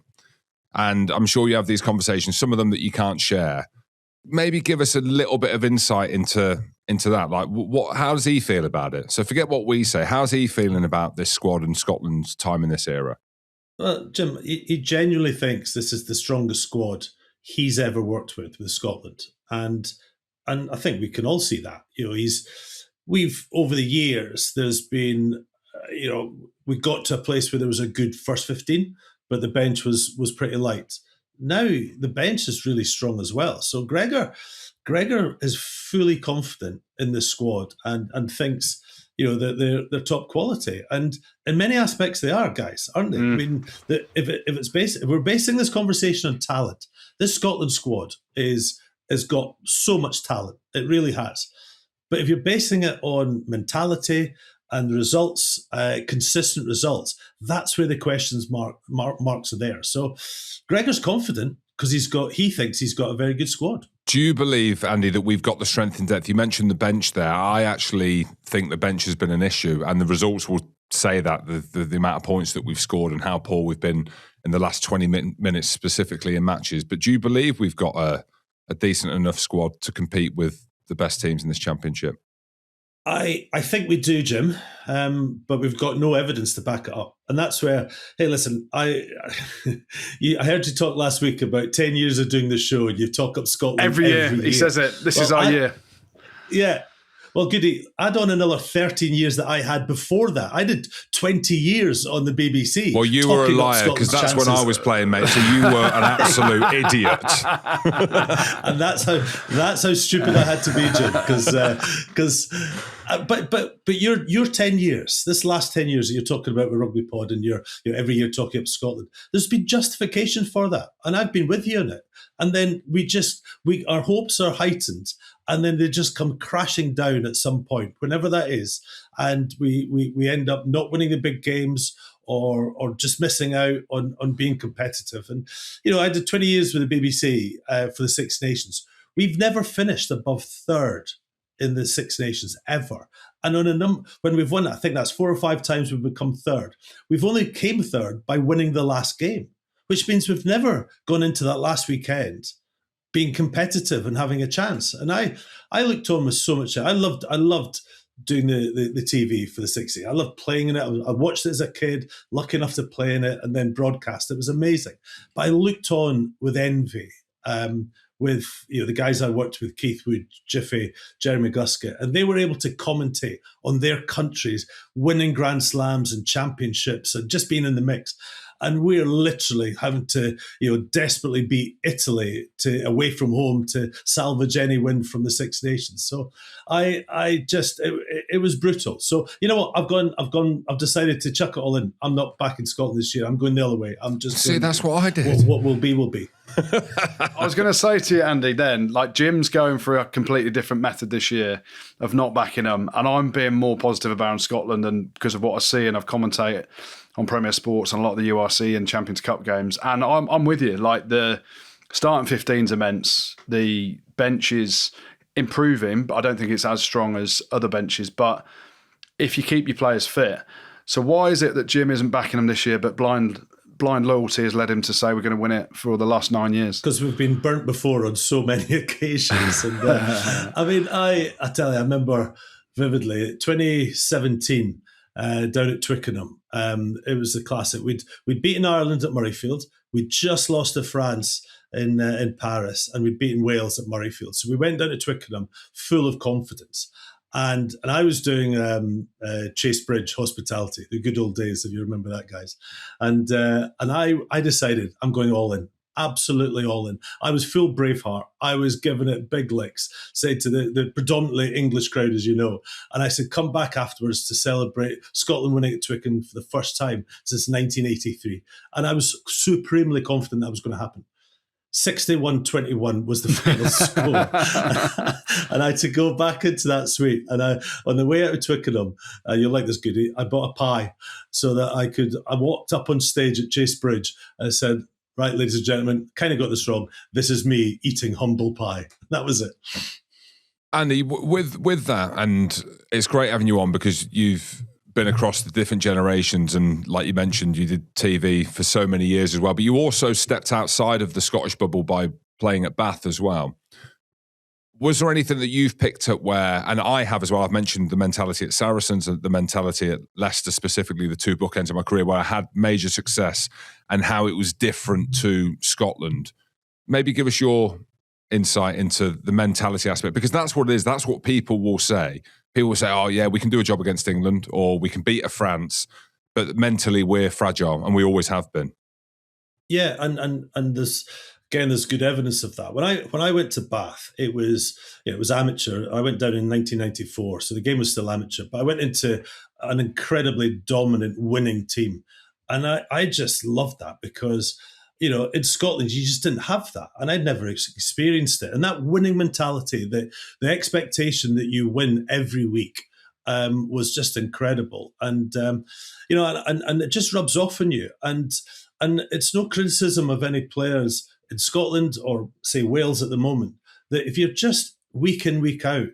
And I'm sure you have these conversations, some of them that you can't share. Maybe give us a little bit of insight into that. Like, how does he feel about it? So forget what we say. How's he feeling about this squad and Scotland's time in this era? Well, Jim, he genuinely thinks this is the strongest squad he's ever worked with Scotland. And I think we can all see that. You know, we've over the years, there's been, we got to a place where there was a good first 15, but the bench was pretty light. Now the bench is really strong as well. So Gregor is fully confident in this squad and thinks, that they're top quality. And in many aspects they are, guys, aren't they? I mean, if we're basing this conversation on talent, this Scotland squad has got so much talent. It really has. But if you're basing it on mentality and results, consistent results, that's where the questions marks are there. So Gregor's confident because he thinks he's got a very good squad. Do you believe, Andy, that we've got the strength and depth? You mentioned the bench there. I actually think the bench has been an issue, and the results will say that, the amount of points that we've scored and how poor we've been in the last 20 minutes, specifically in matches. But do you believe we've got a decent enough squad to compete with the best teams in this championship? I think we do, Jim, but we've got no evidence to back it up. And that's where, hey, listen, I heard you talk last week about 10 years of doing the show, and you talk up Scotland every year. He says it. This is our year. Yeah. Well, Goody, add on another 13 years that I had before that. I did 20 years on the BBC. Well, you were a liar because that's when I was playing, mate. So you were an absolute idiot. And that's how stupid I had to be, Jim. But your 10 years, this last 10 years that you're talking about with Rugby Pod, and you're every year talking up Scotland, there's been justification for that, and I've been with you on it. And then our hopes are heightened. And then they just come crashing down at some point, whenever that is. And we end up not winning the big games or just missing out on being competitive. And, I did 20 years with the BBC for the Six Nations. We've never finished above third in the Six Nations, ever. And when we've won, I think that's 4 or 5 times we've become third. We've only came third by winning the last game, which means we've never gone into that last weekend being competitive and having a chance. And I looked on with so much. I loved doing the TV for the 60. I loved playing in it. I watched it as a kid, lucky enough to play in it and then broadcast. It was amazing. But I looked on with envy with the guys I worked with, Keith Wood, Jiffy, Jeremy Guscott, and they were able to commentate on their countries winning Grand Slams and championships and just being in the mix. And we're literally having to, desperately beat Italy away from home to salvage any win from the Six Nations. So it was brutal. So you know what? I've decided to chuck it all in. I'm not back in Scotland this year. I'm going the other way. I'm just that's what I did. What will be, will be. I was going to say to you, Andy, then, like Jim's going through a completely different method this year of not backing them, and I'm being more positive about Scotland, and because of what I see, and I've commentated on Premier Sports and a lot of the URC and Champions Cup games, and I'm with you. Like the starting 15's immense, the bench is improving, but I don't think it's as strong as other benches. But if you keep your players fit, so why is it that Jim isn't backing them this year, but blind loyalty has led him to say we're going to win it for the last 9 years? Because we've been burnt before on so many occasions. And I mean, I tell you, I remember vividly 2017 down at Twickenham. It was the classic. We'd beaten Ireland at Murrayfield. We'd just lost to France in Paris, and we'd beaten Wales at Murrayfield. So we went down to Twickenham full of confidence. And I was doing Chase Bridge hospitality, the good old days, if you remember that, guys. And I decided I'm going all in, absolutely all in. I was full Braveheart. I was giving it big licks, say to the predominantly English crowd, as you know. And I said, come back afterwards to celebrate Scotland winning at Twickenham for the first time since 1983. And I was supremely confident that was going to happen. 61-21 was the final score. And I had to go back into that suite. And on the way out of Twickenham, you'll like this, Goody, I bought a pie so that I walked up on stage at Chase Bridge and I said, right, ladies and gentlemen, kind of got this wrong. This is me eating humble pie. That was it. Andy, with that, and it's great having you on because you've been across the different generations, and like you mentioned, you did TV for so many years as well, but you also stepped outside of the Scottish bubble by playing at Bath as well. Was there anything that you've picked up where, and I have as well, I've mentioned the mentality at Saracens and the mentality at Leicester specifically, the two bookends of my career where I had major success, and how it was different to Scotland. Maybe give us your insight into the mentality aspect, because that's what it is. That's what people will say. People will say, oh yeah, we can do a job against England or we can beat a France, but mentally we're fragile, and we always have been. Yeah, and there's good evidence of that. When I went to Bath, it was amateur. I went down in 1994, so the game was still amateur, but I went into an incredibly dominant winning team. And I just loved that because, in Scotland, you just didn't have that. And I'd never experienced it. And that winning mentality, the expectation that you win every week was just incredible. And, and it just rubs off on you. And it's no criticism of any players in Scotland or, say, Wales at the moment, that if you're just week in, week out,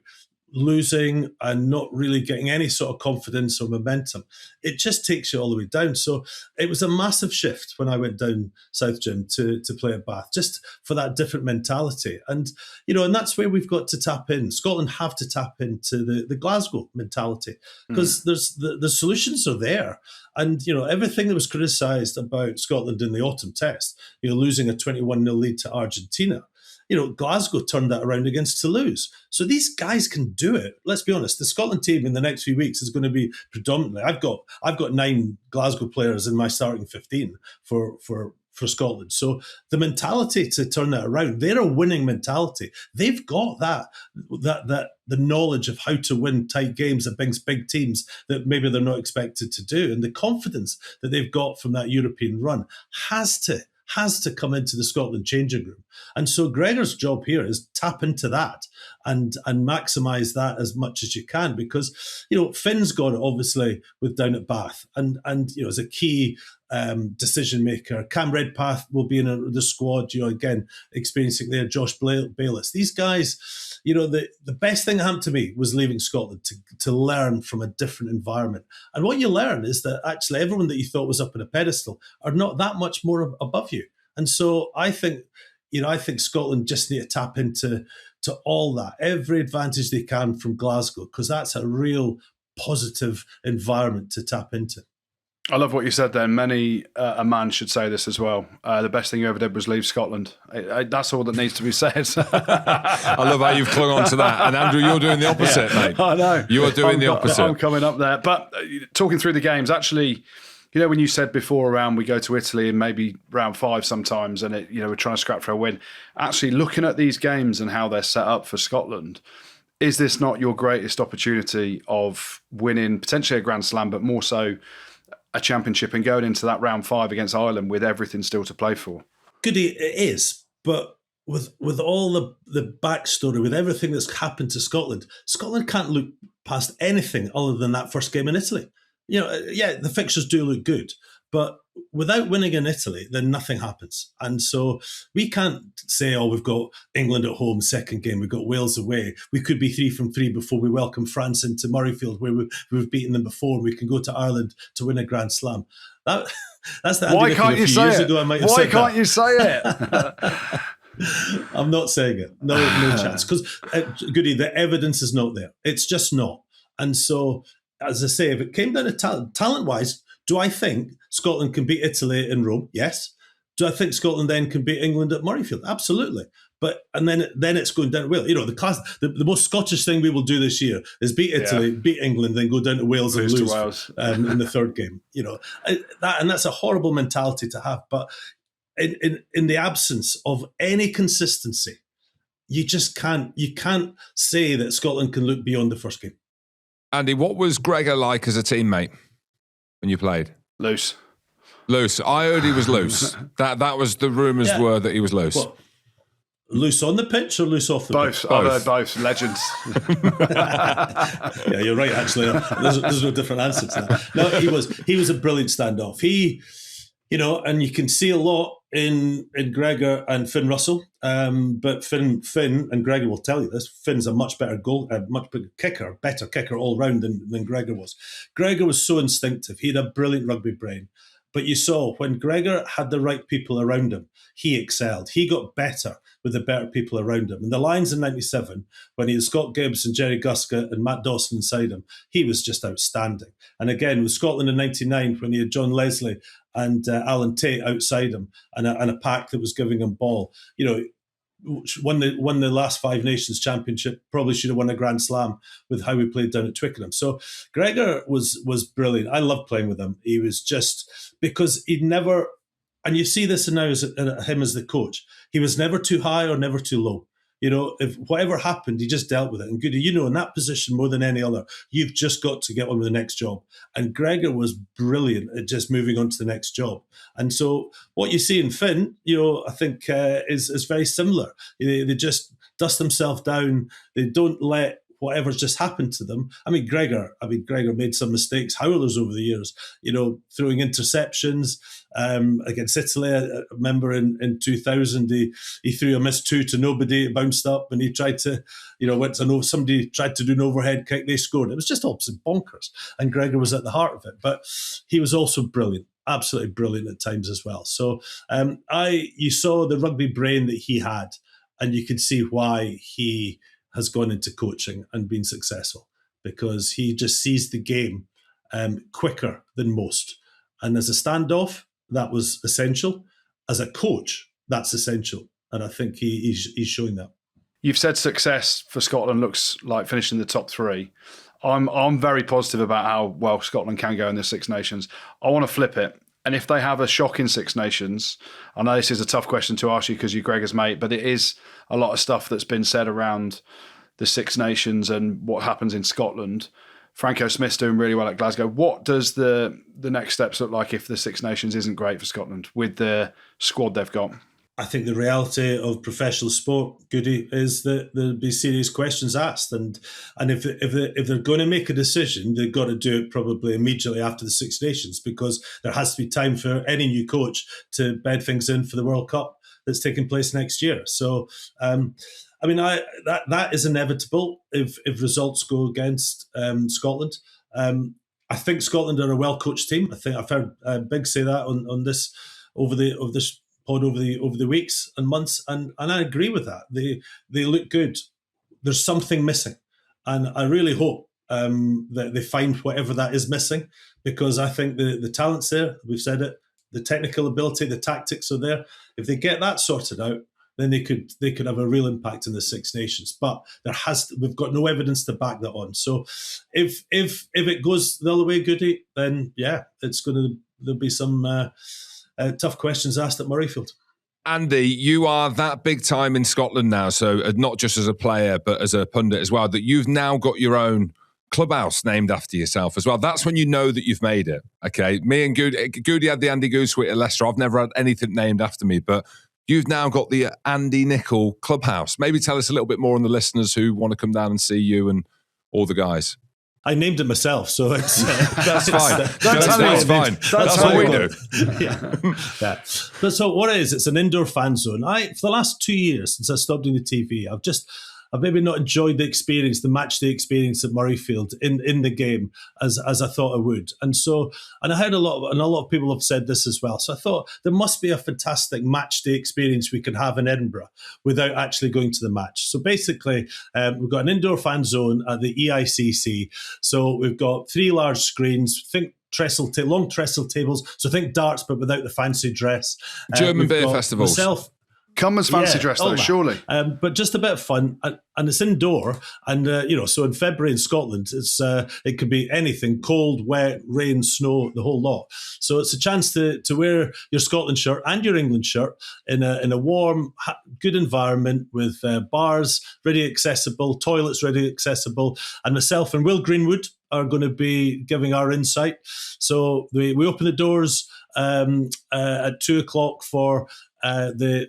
losing and not really getting any sort of confidence or momentum, it just takes you all the way down. So it was a massive shift when I went down South, Jim, to play at Bath, just for that different mentality. And, and that's where we've got to tap in. Scotland have to tap into the Glasgow mentality, because the solutions are there. And, everything that was criticised about Scotland in the autumn test, losing a 21-0 lead to Argentina, Glasgow turned that around against Toulouse. So these guys can do it. Let's be honest. The Scotland team in the next few weeks is going to be predominantly. I've got 9 Glasgow players in my starting 15 for Scotland. So the mentality to turn that around, they're a winning mentality. They've got that the knowledge of how to win tight games against big teams that maybe they're not expected to do, and the confidence that they've got from that European run has to come into the Scotland changing room. And so Gregor's job here is tap into that and maximise that as much as you can, because, Finn's got it obviously with down at Bath and as a key decision maker. Cam Redpath will be in the squad, again, experiencing there, Josh Bayliss. These guys, the best thing that happened to me was leaving Scotland to learn from a different environment. And what you learn is that actually everyone that you thought was up on a pedestal are not that much more above you. And so I think Scotland just need to tap into all that, every advantage they can from Glasgow, because that's a real positive environment to tap into. I love what you said there. Many a man should say this as well. The best thing you ever did was leave Scotland. That's all that needs to be said. I love how you've clung on to that. And Andrew, you're doing the opposite, mate. I know. You are doing the opposite. I'm coming up there. But talking through the games, actually, when you said before around we go to Italy and maybe round 5 sometimes and we're trying to scrap for a win. Actually, looking at these games and how they're set up for Scotland, is this not your greatest opportunity of winning potentially a Grand Slam, but more so a championship, and going into that round 5 against Ireland with everything still to play for? Goody, it is, but with all the backstory, with everything that's happened to Scotland can't look past anything other than that first game in Italy. The fixtures do look good, But without winning in Italy, then nothing happens. And so we can't say, oh, we've got England at home, second game, we've got Wales away. We could be 3 from 3 before we welcome France into Murrayfield, where we've beaten them before. We can go to Ireland to win a Grand Slam. That's the Andy Nicol a few years ago. I might have said that. Why can't you say it? I'm not saying it. No chance. Because, Goody, the evidence is not there. It's just not. And so, as I say, if it came down to talent-wise, do I think Scotland can beat Italy in Rome? Yes. Do I think Scotland then can beat England at Murrayfield? Absolutely. And then it's going down to Wales. The most Scottish thing we will do this year is beat Italy, beat England, then go down to Wales and lose in the third game. That's a horrible mentality to have. But in the absence of any consistency, you can't say that Scotland can look beyond the first game. Andy, what was Gregor like as a teammate when you played? Loose. I heard he was loose. That was the rumours were that he was loose. What? Loose on the pitch or loose off the pitch? Both. I've heard both. Legends. Yeah, you're right, actually. There's no different answer to that. No, he was a brilliant standoff. And you can see a lot in Gregor and Finn Russell. But Finn and Gregor will tell you this. Finn's a much better better kicker all round than Gregor was. Gregor was so instinctive. He had a brilliant rugby brain. But you saw when Gregor had the right people around him, he excelled. He got better with the better people around him. And the Lions in 97, when he had Scott Gibbs and Jerry Guscott and Matt Dawson inside him, he was just outstanding. And again, with Scotland in 99, when he had John Leslie and Alan Tate outside him and a pack that was giving him ball, won the last Five Nations Championship, probably should have won a Grand Slam with how we played down at Twickenham. So Gregor was brilliant. I loved playing with him. He was just, because he'd never, and you see this now as him as the coach, he was never too high or never too low. If whatever happened, he just dealt with it. And Goody, in that position more than any other, you've just got to get on with the next job. And Gregor was brilliant at just moving on to the next job. And so what you see in Finn, I think is very similar. They just dust themselves down. They don't let whatever's just happened to them. Gregor made some mistakes, howlers over the years, throwing interceptions against Italy. I remember in 2000, he threw a missed 2 to nobody, it bounced up, and he tried to, somebody tried to do an overhead kick, they scored. It was just opposite bonkers. And Gregor was at the heart of it. But he was also brilliant, absolutely brilliant at times as well. So you saw the rugby brain that he had, and you could see why he has gone into coaching and been successful, because he just sees the game quicker than most. And as a standoff, that was essential. As a coach, that's essential. And I think he's showing that. You've said success for Scotland looks like finishing the top 3. I'm very positive about how well Scotland can go in the Six Nations. I want to flip it. And if they have a shocking Six Nations, I know this is a tough question to ask you because you're Gregor's mate, but it is a lot of stuff that's been said around the Six Nations and what happens in Scotland. Franco Smith's doing really well at Glasgow. What does the next steps look like if the Six Nations isn't great for Scotland with the squad they've got? I think the reality of professional sport, Goody, is that there'll be serious questions asked, and if they're going to make a decision, they've got to do it probably immediately after the Six Nations, because there has to be time for any new coach to bed things in for the World Cup that's taking place next year. So, that is inevitable if results go against Scotland. I think Scotland are a well coached team. I think I've heard Big say that on this over this pod over the weeks and months, and I agree with that. They look good. There's something missing, and I really hope that they find whatever that is missing, because I think the talent's there. We've said it. The technical ability, the tactics are there. If they get that sorted out, then they could have a real impact in the Six Nations. But we've got no evidence to back that on. So if it goes the other way, Goody, then there'll be some tough questions asked at Murrayfield. Andy, you are that big time in Scotland now, so not just as a player, but as a pundit as well, that you've now got your own clubhouse named after yourself as well. That's when you know that you've made it. Okay, me and Goody had the Andy Goode Suite at Leicester. I've never had anything named after me, but you've now got the Andy Nicol clubhouse. Maybe tell us a little bit more on the listeners who want to come down and see you and all the guys. I named it myself, so it's That's fine. That's fine. That's how what we we do. yeah. But so what it is, it's an indoor fan zone. For the last 2 years since I stopped doing the TV, I've maybe not enjoyed the match day experience at Murrayfield in the game as I thought I would. And I heard a lot of people have said this as well. So I thought there must be a fantastic match day experience we could have in Edinburgh without actually going to the match. So basically, we've got an indoor fan zone at the EICC. So we've got 3 large screens, think long trestle tables. So think darts, but without the fancy dress. German beer festivals. Come as fancy dress though, surely. But just a bit of fun, and it's indoor. And so in February in Scotland, it could be anything: cold, wet, rain, snow, the whole lot. So it's a chance to wear your Scotland shirt and your England shirt in a warm, good environment with bars ready accessible, toilets ready accessible, and myself and Will Greenwood are going to be giving our insight. So we open the doors at 2:00 for the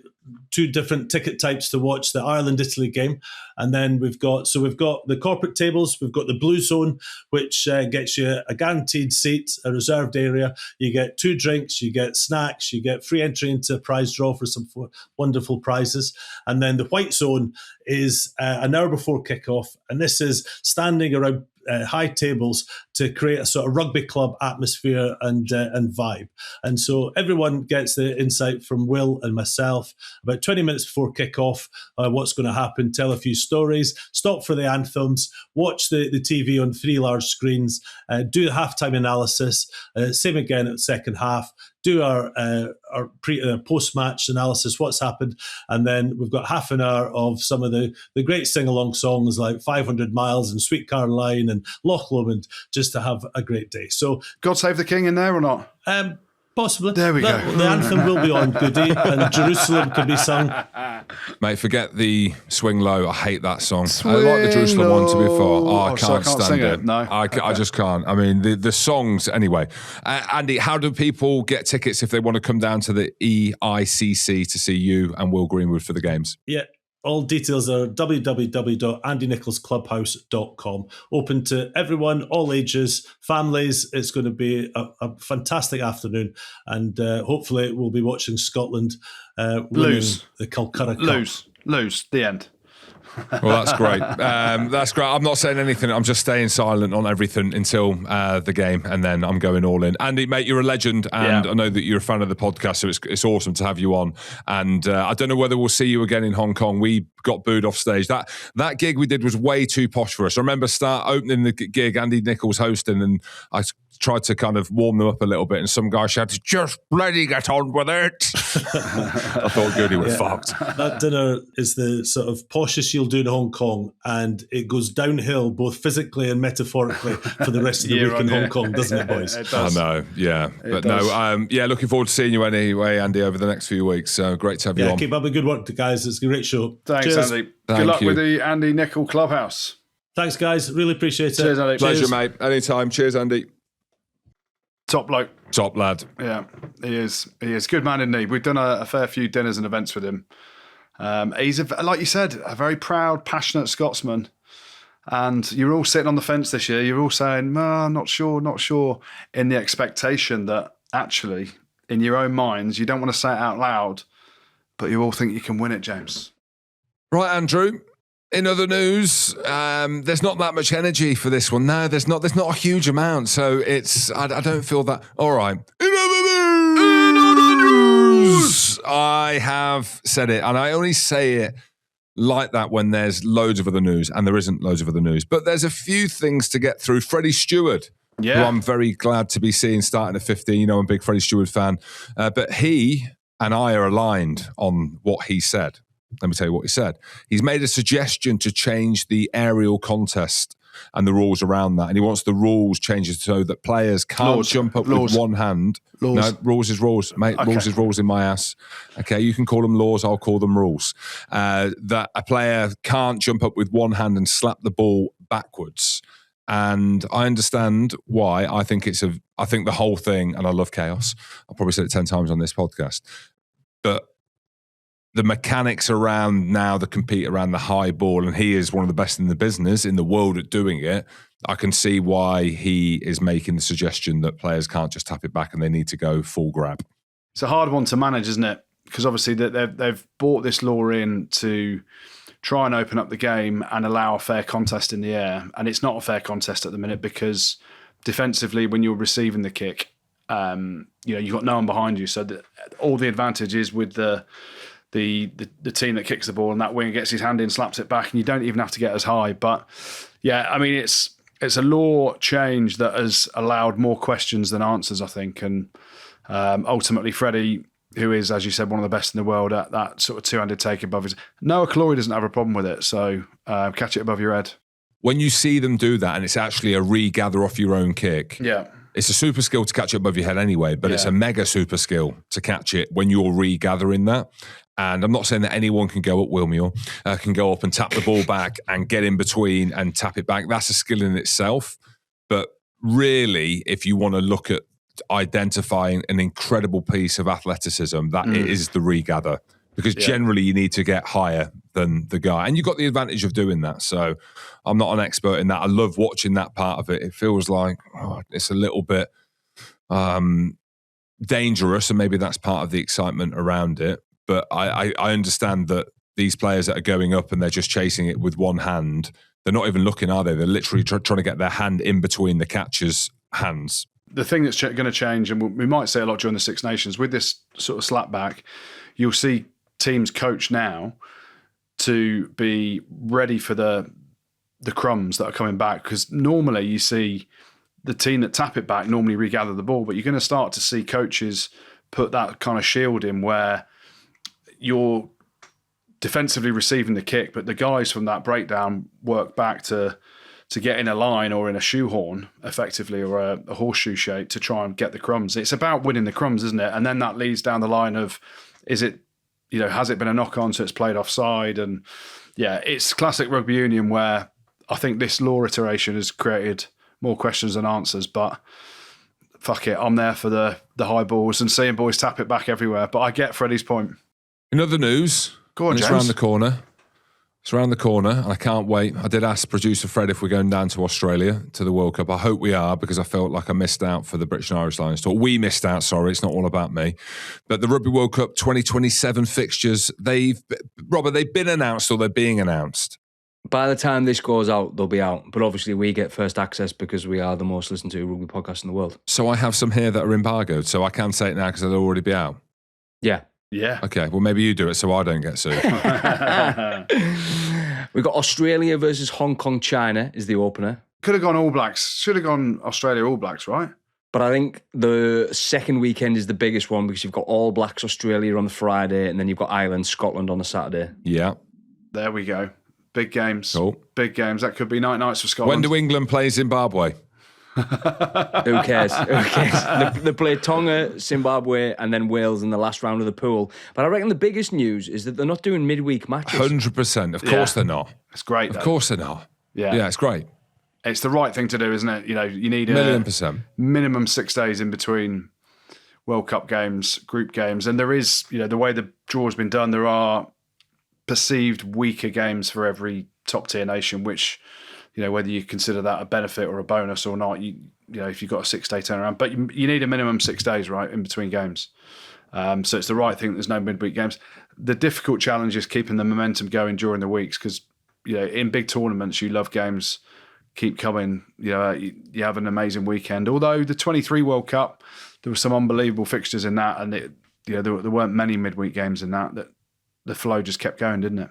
2 different ticket types to watch the Ireland-Italy game. And then we've got the corporate tables, we've got the blue zone, which gets you a guaranteed seat, a reserved area. You get 2 drinks, you get snacks, you get free entry into a prize draw for some wonderful prizes. And then the white zone is an hour before kickoff. And this is standing around high tables to create a sort of rugby club atmosphere and vibe. And so everyone gets the insight from Will and myself about 20 minutes before kickoff, what's going to happen, tell a few stories, stop for the anthems, watch the TV on 3 large screens, do the halftime analysis, same again at the second half, do our post-match analysis, what's happened, and then we've got half an hour of some of the great sing-along songs like 500 Miles and Sweet Caroline and Loch Lomond, just to have a great day. So, God Save the King in there or not? Possibly. There we go. The anthem will be on, Goody, and Jerusalem can be sung. Mate, forget the Swing Low. I hate that song. I like the Jerusalem one, to be fair. I can't stand it. No. I just can't. I mean, the songs, anyway. Andy, how do people get tickets if they want to come down to the EICC to see you and Will Greenwood for the games? Yeah. All details are www.andynicholsclubhouse.com. Open to everyone, all ages, families. It's going to be a fantastic afternoon, and hopefully we'll be watching Scotland lose the Calcutta Cup. Lose. The end. Well, that's great. That's great. I'm not saying anything. I'm just staying silent on everything until the game, and then I'm going all in. Andy, mate, you're a legend, and I know that you're a fan of the podcast, so it's awesome to have you on. And I don't know whether we'll see you again in Hong Kong. We got booed off stage. That gig we did was way too posh for us. I remember opening the gig, Andy Nicol's hosting, and I tried to kind of warm them up a little bit, and some guy shouted, "Just bloody get on with it." I thought Goody was fucked. That dinner is the sort of poshest you'll do in Hong Kong, and it goes downhill both physically and metaphorically for the rest of the week in Hong Kong, doesn't it, boys? It does. I know, yeah. But no, looking forward to seeing you anyway, Andy, over the next few weeks. So great to have you on. Keep up the good work, guys. It's a great show. Thanks, Cheers. Andy. Good luck with the Andy Nicol Clubhouse. Thanks, guys. Really appreciate it. Cheers, Andy. Pleasure, mate. Anytime. Cheers, Andy. Top bloke. Top lad. Yeah, he is. He is. Good man, isn't he? We've done a fair few dinners and events with him. He's, like you said, a very proud, passionate Scotsman. And you're all sitting on the fence this year. You're all saying, not sure, in the expectation that actually, in your own minds, you don't want to say it out loud, but you all think you can win it, James. Right, Andrew. In other news, there's not that much energy for this one. No, there's not a huge amount. So I don't feel that. All right. In other news, I have said it, and I only say it like that when there's loads of other news, and there isn't loads of other news. But there's a few things to get through. Freddie Stewart, who I'm very glad to be seeing starting at 15. You know, I'm a big Freddie Stewart fan. But he and I are aligned on what he said. Let me tell you what he said. He's made a suggestion to change the aerial contest and the rules around that. And he wants the rules changed so that players can't jump up with one hand. No, rules is rules, mate. Okay. Rules is rules in my ass. Okay, you can call them laws, I'll call them rules. That a player can't jump up with one hand and slap the ball backwards. And I understand why. I think the whole thing, and I love chaos. I'll probably said it 10 times on this podcast. But the mechanics around now that compete around the high ball, and he is one of the best in the business, in the world at doing it, I can see why he is making the suggestion that players can't just tap it back and they need to go full grab. It's a hard one to manage, isn't it? Because obviously they've brought this law in to try and open up the game and allow a fair contest in the air. And it's not a fair contest at the minute because defensively, when you're receiving the kick, you've got no one behind you. So all the advantage is with the team that kicks the ball, and that winger gets his hand in, slaps it back, and you don't even have to get as high. But yeah, I mean, it's a law change that has allowed more questions than answers, I think. And ultimately, Freddie, who is, as you said, one of the best in the world at that sort of two-handed take above his... Noah Cloy doesn't have a problem with it, so catch it above your head. When you see them do that and it's actually a regather off your own kick, it's a super skill to catch it above your head anyway, but it's a mega super skill to catch it when you're regathering that. And I'm not saying that anyone can go up, Wilmore, can go up and tap the ball back and get in between and tap it back. That's a skill in itself. But really, if you want to look at identifying an incredible piece of athleticism, that it is the regather, because generally you need to get higher than the guy, and you've got the advantage of doing that. So I'm not an expert in that. I love watching that part of it. It feels like it's a little bit dangerous, and maybe that's part of the excitement around it. But I understand that these players that are going up and they're just chasing it with one hand, they're not even looking, are they? They're literally trying to get their hand in between the catcher's hands. The thing that's going to change, and we might say a lot during the Six Nations, with this sort of slap back, you'll see teams coach now to be ready for the crumbs that are coming back. Because normally you see the team that tap it back normally regather the ball, but you're going to start to see coaches put that kind of shield in where you're defensively receiving the kick, but the guys from that breakdown work back to get in a line or in a shoehorn, effectively, or a horseshoe shape to try and get the crumbs. It's about winning the crumbs, isn't it? And then that leads down the line of, has it been a knock-on so it's played offside? And yeah, it's classic rugby union where I think this law iteration has created more questions than answers, but fuck it, I'm there for the high balls and seeing boys tap it back everywhere. But I get Freddie's point. In other news, go on, it's James. around the corner. It's around the corner, and I can't wait. I did ask producer Fred if we're going down to Australia to the World Cup. I hope we are, because I felt like I missed out for the British and Irish Lions tour. We missed out, sorry, it's not all about me. But the Rugby World Cup 2027 fixtures, Robert, they've been announced or they're being announced? By the time this goes out, they'll be out. But obviously we get first access because we are the most listened to rugby podcast in the world. So I have some here that are embargoed, so I can say it now because they'll already be out? Yeah. Yeah. Okay, well, maybe you do it so I don't get sued. We've got Australia versus Hong Kong, China is the opener. Could have gone All Blacks. Should have gone Australia All Blacks, right? But I think the second weekend is the biggest one because you've got All Blacks Australia on the Friday and then you've got Ireland, Scotland on the Saturday. Yeah. There we go. Big games. Cool. Big games. That could be nights for Scotland. When do England play Zimbabwe? Who cares? Who cares? They play Tonga, Zimbabwe, and then Wales in the last round of the pool. But I reckon the biggest news is that they're not doing midweek matches. 100%. Of course they're not. It's great, though. Of course they're not. Yeah. Yeah, it's great. It's the right thing to do, isn't it? You need $1,000,000%. Minimum 6 days in between World Cup games, group games. And there is, the way the draw's been done, there are perceived weaker games for every top tier nation, which... whether you consider that a benefit or a bonus or not, if you've got a 6 day turnaround, but you need a minimum 6 days, right, in between games. So it's the right thing that there's no midweek games. The difficult challenge is keeping the momentum going during the weeks because, in big tournaments, you love games keep coming. You have an amazing weekend. Although the 23 World Cup, there were some unbelievable fixtures in that, and there weren't many midweek games in that the flow just kept going, didn't it?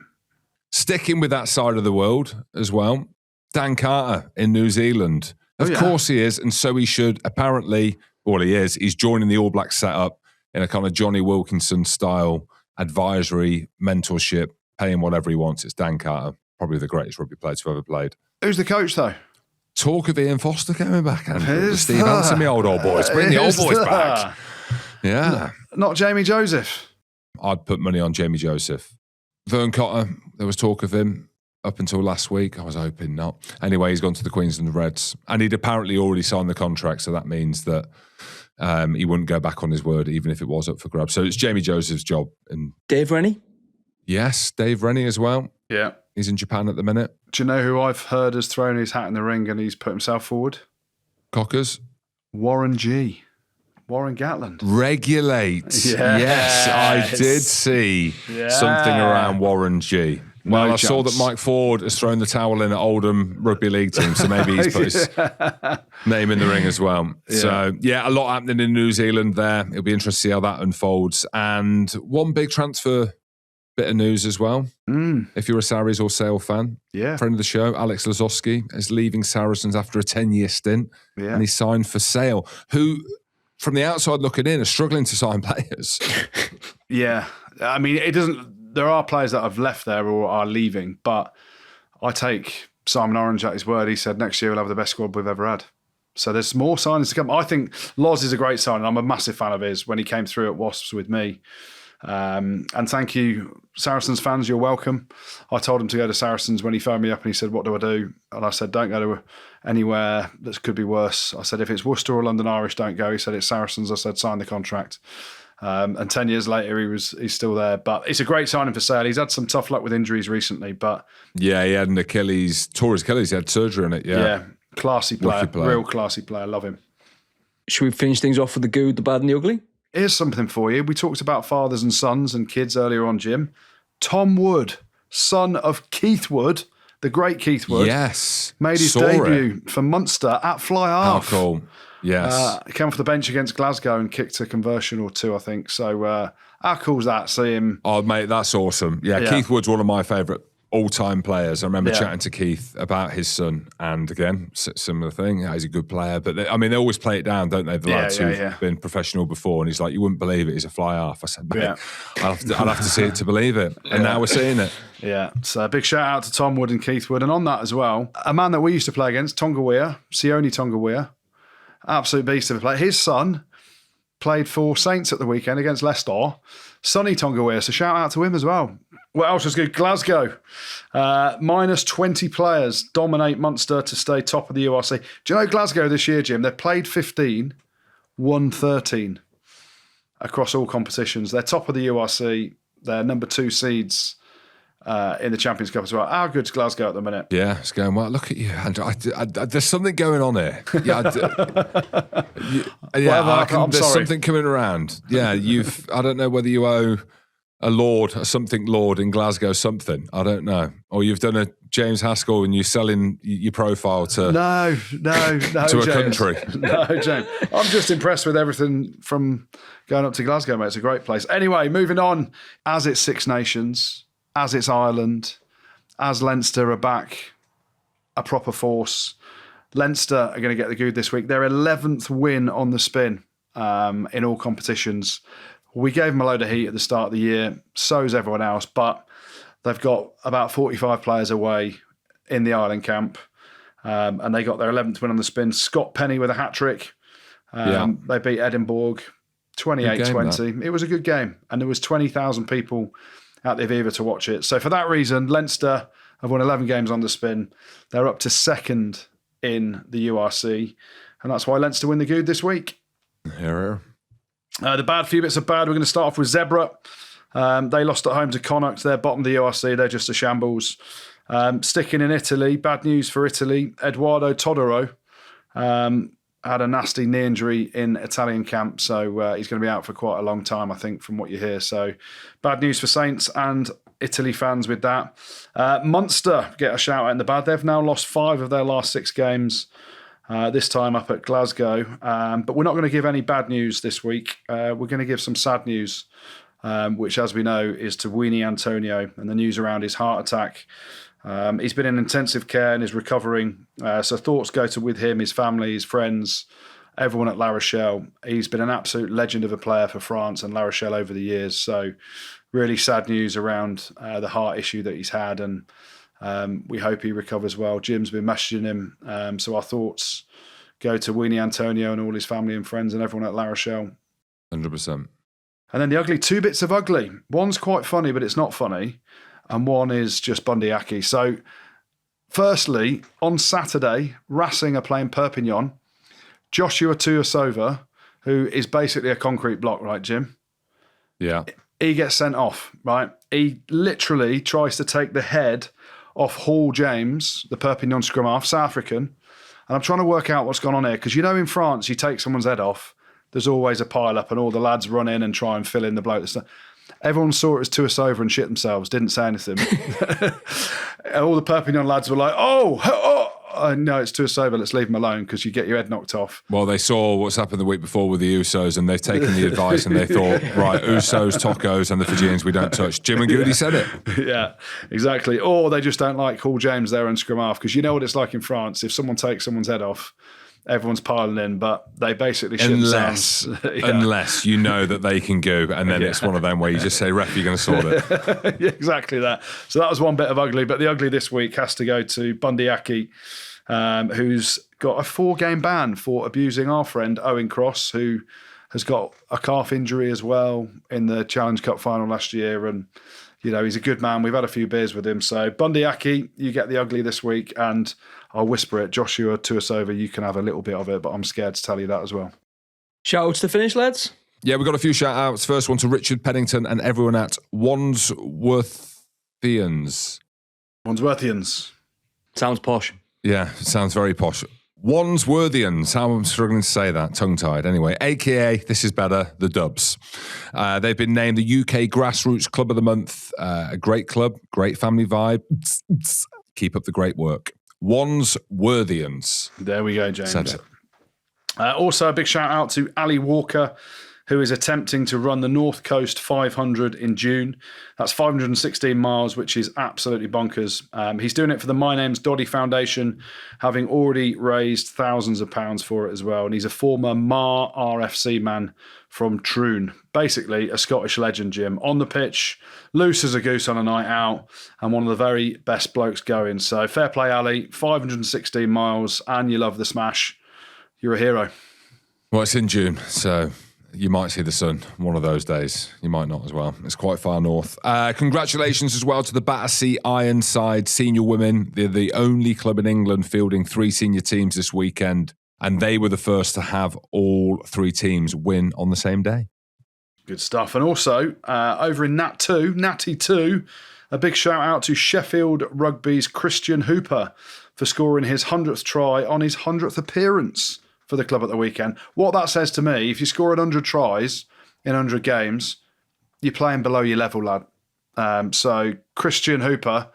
Sticking with that side of the world as well. Dan Carter in New Zealand. Of course he is, and so he should. Apparently, he is. He's joining the All Blacks setup in a kind of Johnny Wilkinson style advisory mentorship, paying whatever he wants. It's Dan Carter, probably the greatest rugby player to ever played. Who's the coach, though? Talk of Ian Foster coming back, Andrew. Steve Hansen, the old boys. Bring the old boys back. Yeah. Not Jamie Joseph. I'd put money on Jamie Joseph. Vern Cotter, there was talk of him. Up until last week, I was hoping not. Anyway, he's gone to the Queensland Reds. And he'd apparently already signed the contract, so that means that he wouldn't go back on his word, even if it was up for grabs. So it's Jamie Joseph's job. And Dave Rennie? yes, Dave Rennie as well. Yeah. He's in Japan at the minute. Do you know who I've heard has thrown his hat in the ring and he's put himself forward? Cockers. Warren Gatland. Regulate. Yes, I did see something around Warren G. Well, I saw that Mike Ford has thrown the towel in at Oldham Rugby League team, so maybe he's put his name in the ring as well. Yeah. So, a lot happening in New Zealand there. It'll be interesting to see how that unfolds. And one big transfer bit of news as well. If you're a Sarries or Sale fan, friend of the show, Alex Lazowski, is leaving Saracens after a 10-year stint, and he's signed for Sale, who, from the outside looking in, are struggling to sign players. I mean, it doesn't... There are players that have left there or are leaving, but I take Simon Orange at his word. He said next year we'll have the best squad we've ever had. So there's more signings to come. I think Loz is a great signing. I'm a massive fan of his when he came through at Wasps with me. And thank you, Saracens fans, you're welcome. I told him to go to Saracens when he phoned me up and he said, what do I do? And I said, don't go to anywhere that could be worse. I said, if it's Worcester or London Irish, don't go. He said, it's Saracens. I said, sign the contract. And 10 years later, he's still there. But it's a great signing for Sale. He's had some tough luck with injuries recently. But he had an Achilles, tore his Achilles, he had surgery on it. Yeah, classy player, real classy player. Love him. Should we finish things off with the good, the bad and the ugly? Here's something for you. We talked about fathers and sons and kids earlier on, Jim. Tom Wood, son of Keith Wood, the great Keith Wood. Yes. Made his debut for Munster at fly half. How cool. Yes. He came off the bench against Glasgow and kicked a conversion or two, I think. So how cool's that? See him. Oh, mate, that's awesome. Yeah, Keith Wood's one of my favourite all-time players. I remember chatting to Keith about his son, and again, similar thing. He's a good player, but they always play it down, don't they? The lads who've been professional before, and he's like, you wouldn't believe it. He's a fly half. I said, mate, I'll have to see it to believe it. And now we're seeing it. Yeah, so a big shout out to Tom Wood and Keith Wood, and on that as well, a man that we used to play against, Sione Tonga, absolute beast of a player. His son played for Saints at the weekend against Leicester. Sonny Tonga, so shout out to him as well. What else was good? Glasgow, minus 20 players, dominate Munster to stay top of the URC. Do you know Glasgow this year, Jim? They played 15, won 13 across all competitions. They're top of the URC. They're number 2 seeds in the Champions Cup as well. How good's Glasgow at the minute? Yeah, it's going well. Look at you, Andrew. There's something going on here. There's something coming around. Yeah, I don't know whether you owe a lord in Glasgow something. I don't know. Or you've done a James Haskell and you're selling your profile to no, to James. A country. No, James. I'm just impressed with everything from going up to Glasgow, mate. It's a great place. Anyway, moving on. As it's Six Nations, as it's Ireland, as Leinster are back, a proper force. Leinster are going to get the good this week. Their 11th win on the spin in all competitions. We gave them a load of heat at the start of the year. So's everyone else, but they've got about 45 players away in the Ireland camp, and they got their 11th win on the spin. Scott Penny with a hat-trick. They beat Edinburgh 28-20. It was a good game, and there was 20,000 people at the Aviva to watch it. So for that reason, Leinster have won 11 games on the spin. They're up to second in the URC, and that's why Leinster win the good this week. Here. The bad, few bits of bad. We're going to start off with Zebra. They lost at home to Connacht. They're bottom of the URC. They're just a shambles. Sticking in Italy, bad news for Italy. Eduardo Todoro had a nasty knee injury in Italian camp, so he's going to be out for quite a long time, I think, from what you hear. So bad news for Saints and Italy fans with that. Munster get a shout out in the bad. They've now lost 5 of their last 6 games. This time up at Glasgow. But we're not going to give any bad news this week. We're going to give some sad news, which, as we know, is to Weenie Antonio and the news around his heart attack. He's been in intensive care and is recovering. So thoughts go to with him, his family, his friends, everyone at La Rochelle. He's been an absolute legend of a player for France and La Rochelle over the years. So really sad news around the heart issue that he's had, and we hope he recovers well. Jim's been messaging him. So our thoughts go to Weenie Antonio and all his family and friends and everyone at La Rochelle. 100%. And then the ugly, 2 bits of ugly. One's quite funny, but it's not funny. And one is just Bundy Aki. So firstly, on Saturday, Racing are playing Perpignan. Joshua Tuasova, who is basically a concrete block, right, Jim? Yeah. He gets sent off, right? He literally tries to take the head off Hall James, the Perpignan scrum half, South African. And I'm trying to work out what's gone on here. Because in France, you take someone's head off, there's always a pile up and all the lads run in and try and fill in the bloke. Everyone saw it as Tuisova and shit themselves, didn't say anything. All the Perpignan lads were like, no, it's Tuisova, let's leave him alone because you get your head knocked off. Well, they saw what's happened the week before with the Usos and they've taken the advice and they thought, right, Usos, Tokos and the Fijians we don't touch. Jim and Goodey said it. Yeah, exactly. Or they just don't like Hall James there and scrum half because you know what it's like in France. If someone takes someone's head off, everyone's piling in, but they basically shit themselves. Unless you know that they can go, and then it's one of them where you just say, ref, you're going to sort it. Yeah, exactly that. So that was one bit of ugly, but the ugly this week has to go to Bundy Aki, who's got a 4-game ban for abusing our friend Owen Cross, who has got a calf injury as well in the Challenge Cup final last year. And, he's a good man. We've had a few beers with him. So Bundy Aki, you get the ugly this week. And I'll whisper it, Joshua Tuisova, you can have a little bit of it, but I'm scared to tell you that as well. Shout-outs to finish, lads? Yeah, we've got a few shout-outs. First one to Richard Pennington and everyone at Wandsworthians. Sounds posh. Yeah, it sounds very posh. Wandsworthians, how I'm struggling to say that, tongue-tied. Anyway, AKA, this is better, the Dubs. They've been named the UK Grassroots Club of the Month. A great club, great family vibe. Keep up the great work. Wandsworthians. There we go, James. Also, a big shout out to Ali Walker, who is attempting to run the North Coast 500 in June. That's 516 miles, which is absolutely bonkers. He's doing it for the My Name's Doddy Foundation, having already raised thousands of pounds for it as well. And he's a former Mar RFC man from Troon. Basically, a Scottish legend, Jim. On the pitch, loose as a goose on a night out, and one of the very best blokes going. So fair play, Ali. 516 miles, and you love the smash. You're a hero. Well, it's in June, so you might see the sun one of those days. You might not as well. It's quite far north. Congratulations as well to the Battersea Ironside senior women. They're the only club in England fielding 3 senior teams this weekend, and they were the first to have all 3 teams win on the same day. Good stuff. And also, over in Natty 2, a big shout out to Sheffield Rugby's Christian Hooper for scoring his 100th try on his 100th appearance for the club at the weekend. What that says to me, if you score 100 tries in 100 games, you're playing below your level, lad. So Christian Hooper,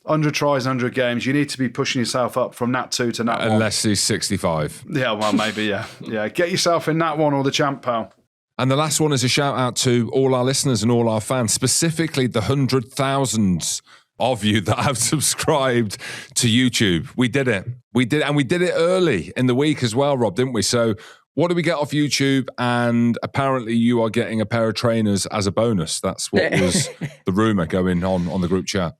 100 tries in 100 games, you need to be pushing yourself up from Nat 2 to Nat 1. Unless he's 65. Yeah, well, maybe, yeah. Yeah, get yourself in Nat 1 or the champ, pal. And the last one is a shout out to all our listeners and all our fans, specifically the 100,000s of you that have subscribed to YouTube. We did it. And we did it early in the week as well, Rob, didn't we? So what do we get off YouTube? And apparently you are getting a pair of trainers as a bonus. That's what was the rumour going on the group chat.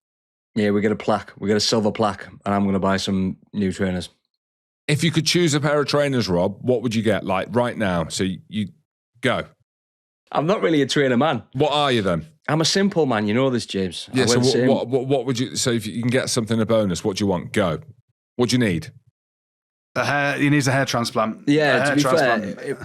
Yeah, we get a plaque. We get a silver plaque, and I'm going to buy some new trainers. If you could choose a pair of trainers, Rob, what would you get? Like right now. So you go. I'm not really a trainer man. What are you then? I'm a simple man, you know this, James. Yeah, so what would you... So if you can get something a bonus, what do you want? Go. What do you need? He needs a hair transplant. Yeah, to be fair,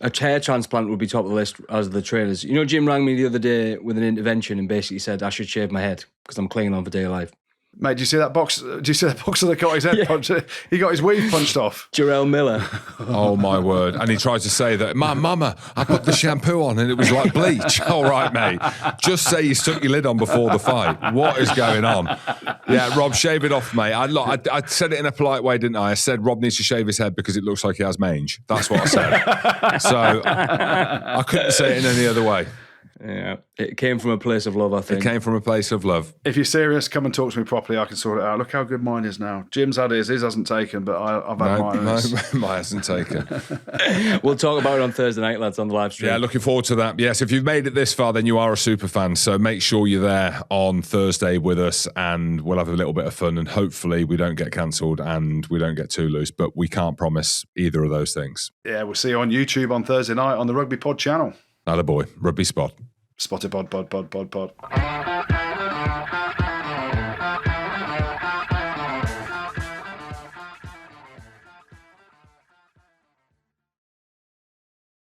a hair transplant would be top of the list as the trainers. You know, Jim rang me the other day with an intervention and basically said I should shave my head because I'm clinging on for dear life. Mate, do you see that box? Do you see that boxer that got his head punched? He got his weave punched off. Jarrell Miller. Oh my word! And he tried to say that, Mama, I put the shampoo on and it was like bleach. All right, mate. Just say you stuck your lid on before the fight. What is going on? Yeah, Rob, shave it off, mate. I said it in a polite way, didn't I? I said Rob needs to shave his head because it looks like he has mange. That's what I said. So I couldn't say it in any other way. Yeah, it came from a place of love, I think. It came from a place of love. If you're serious, come and talk to me properly. I can sort it out. Look how good mine is now. Jim's had his hasn't taken, but I've had mine. Mine hasn't taken. We'll talk about it on Thursday night, lads, on the live stream. Yeah, looking forward to that. Yes, if you've made it this far, then you are a super fan. So make sure you're there on Thursday with us and we'll have a little bit of fun and hopefully we don't get cancelled and we don't get too loose, but we can't promise either of those things. Yeah, we'll see you on YouTube on Thursday night on the Rugby Pod channel. Atta boy, Rugby Spot. Spotted pod.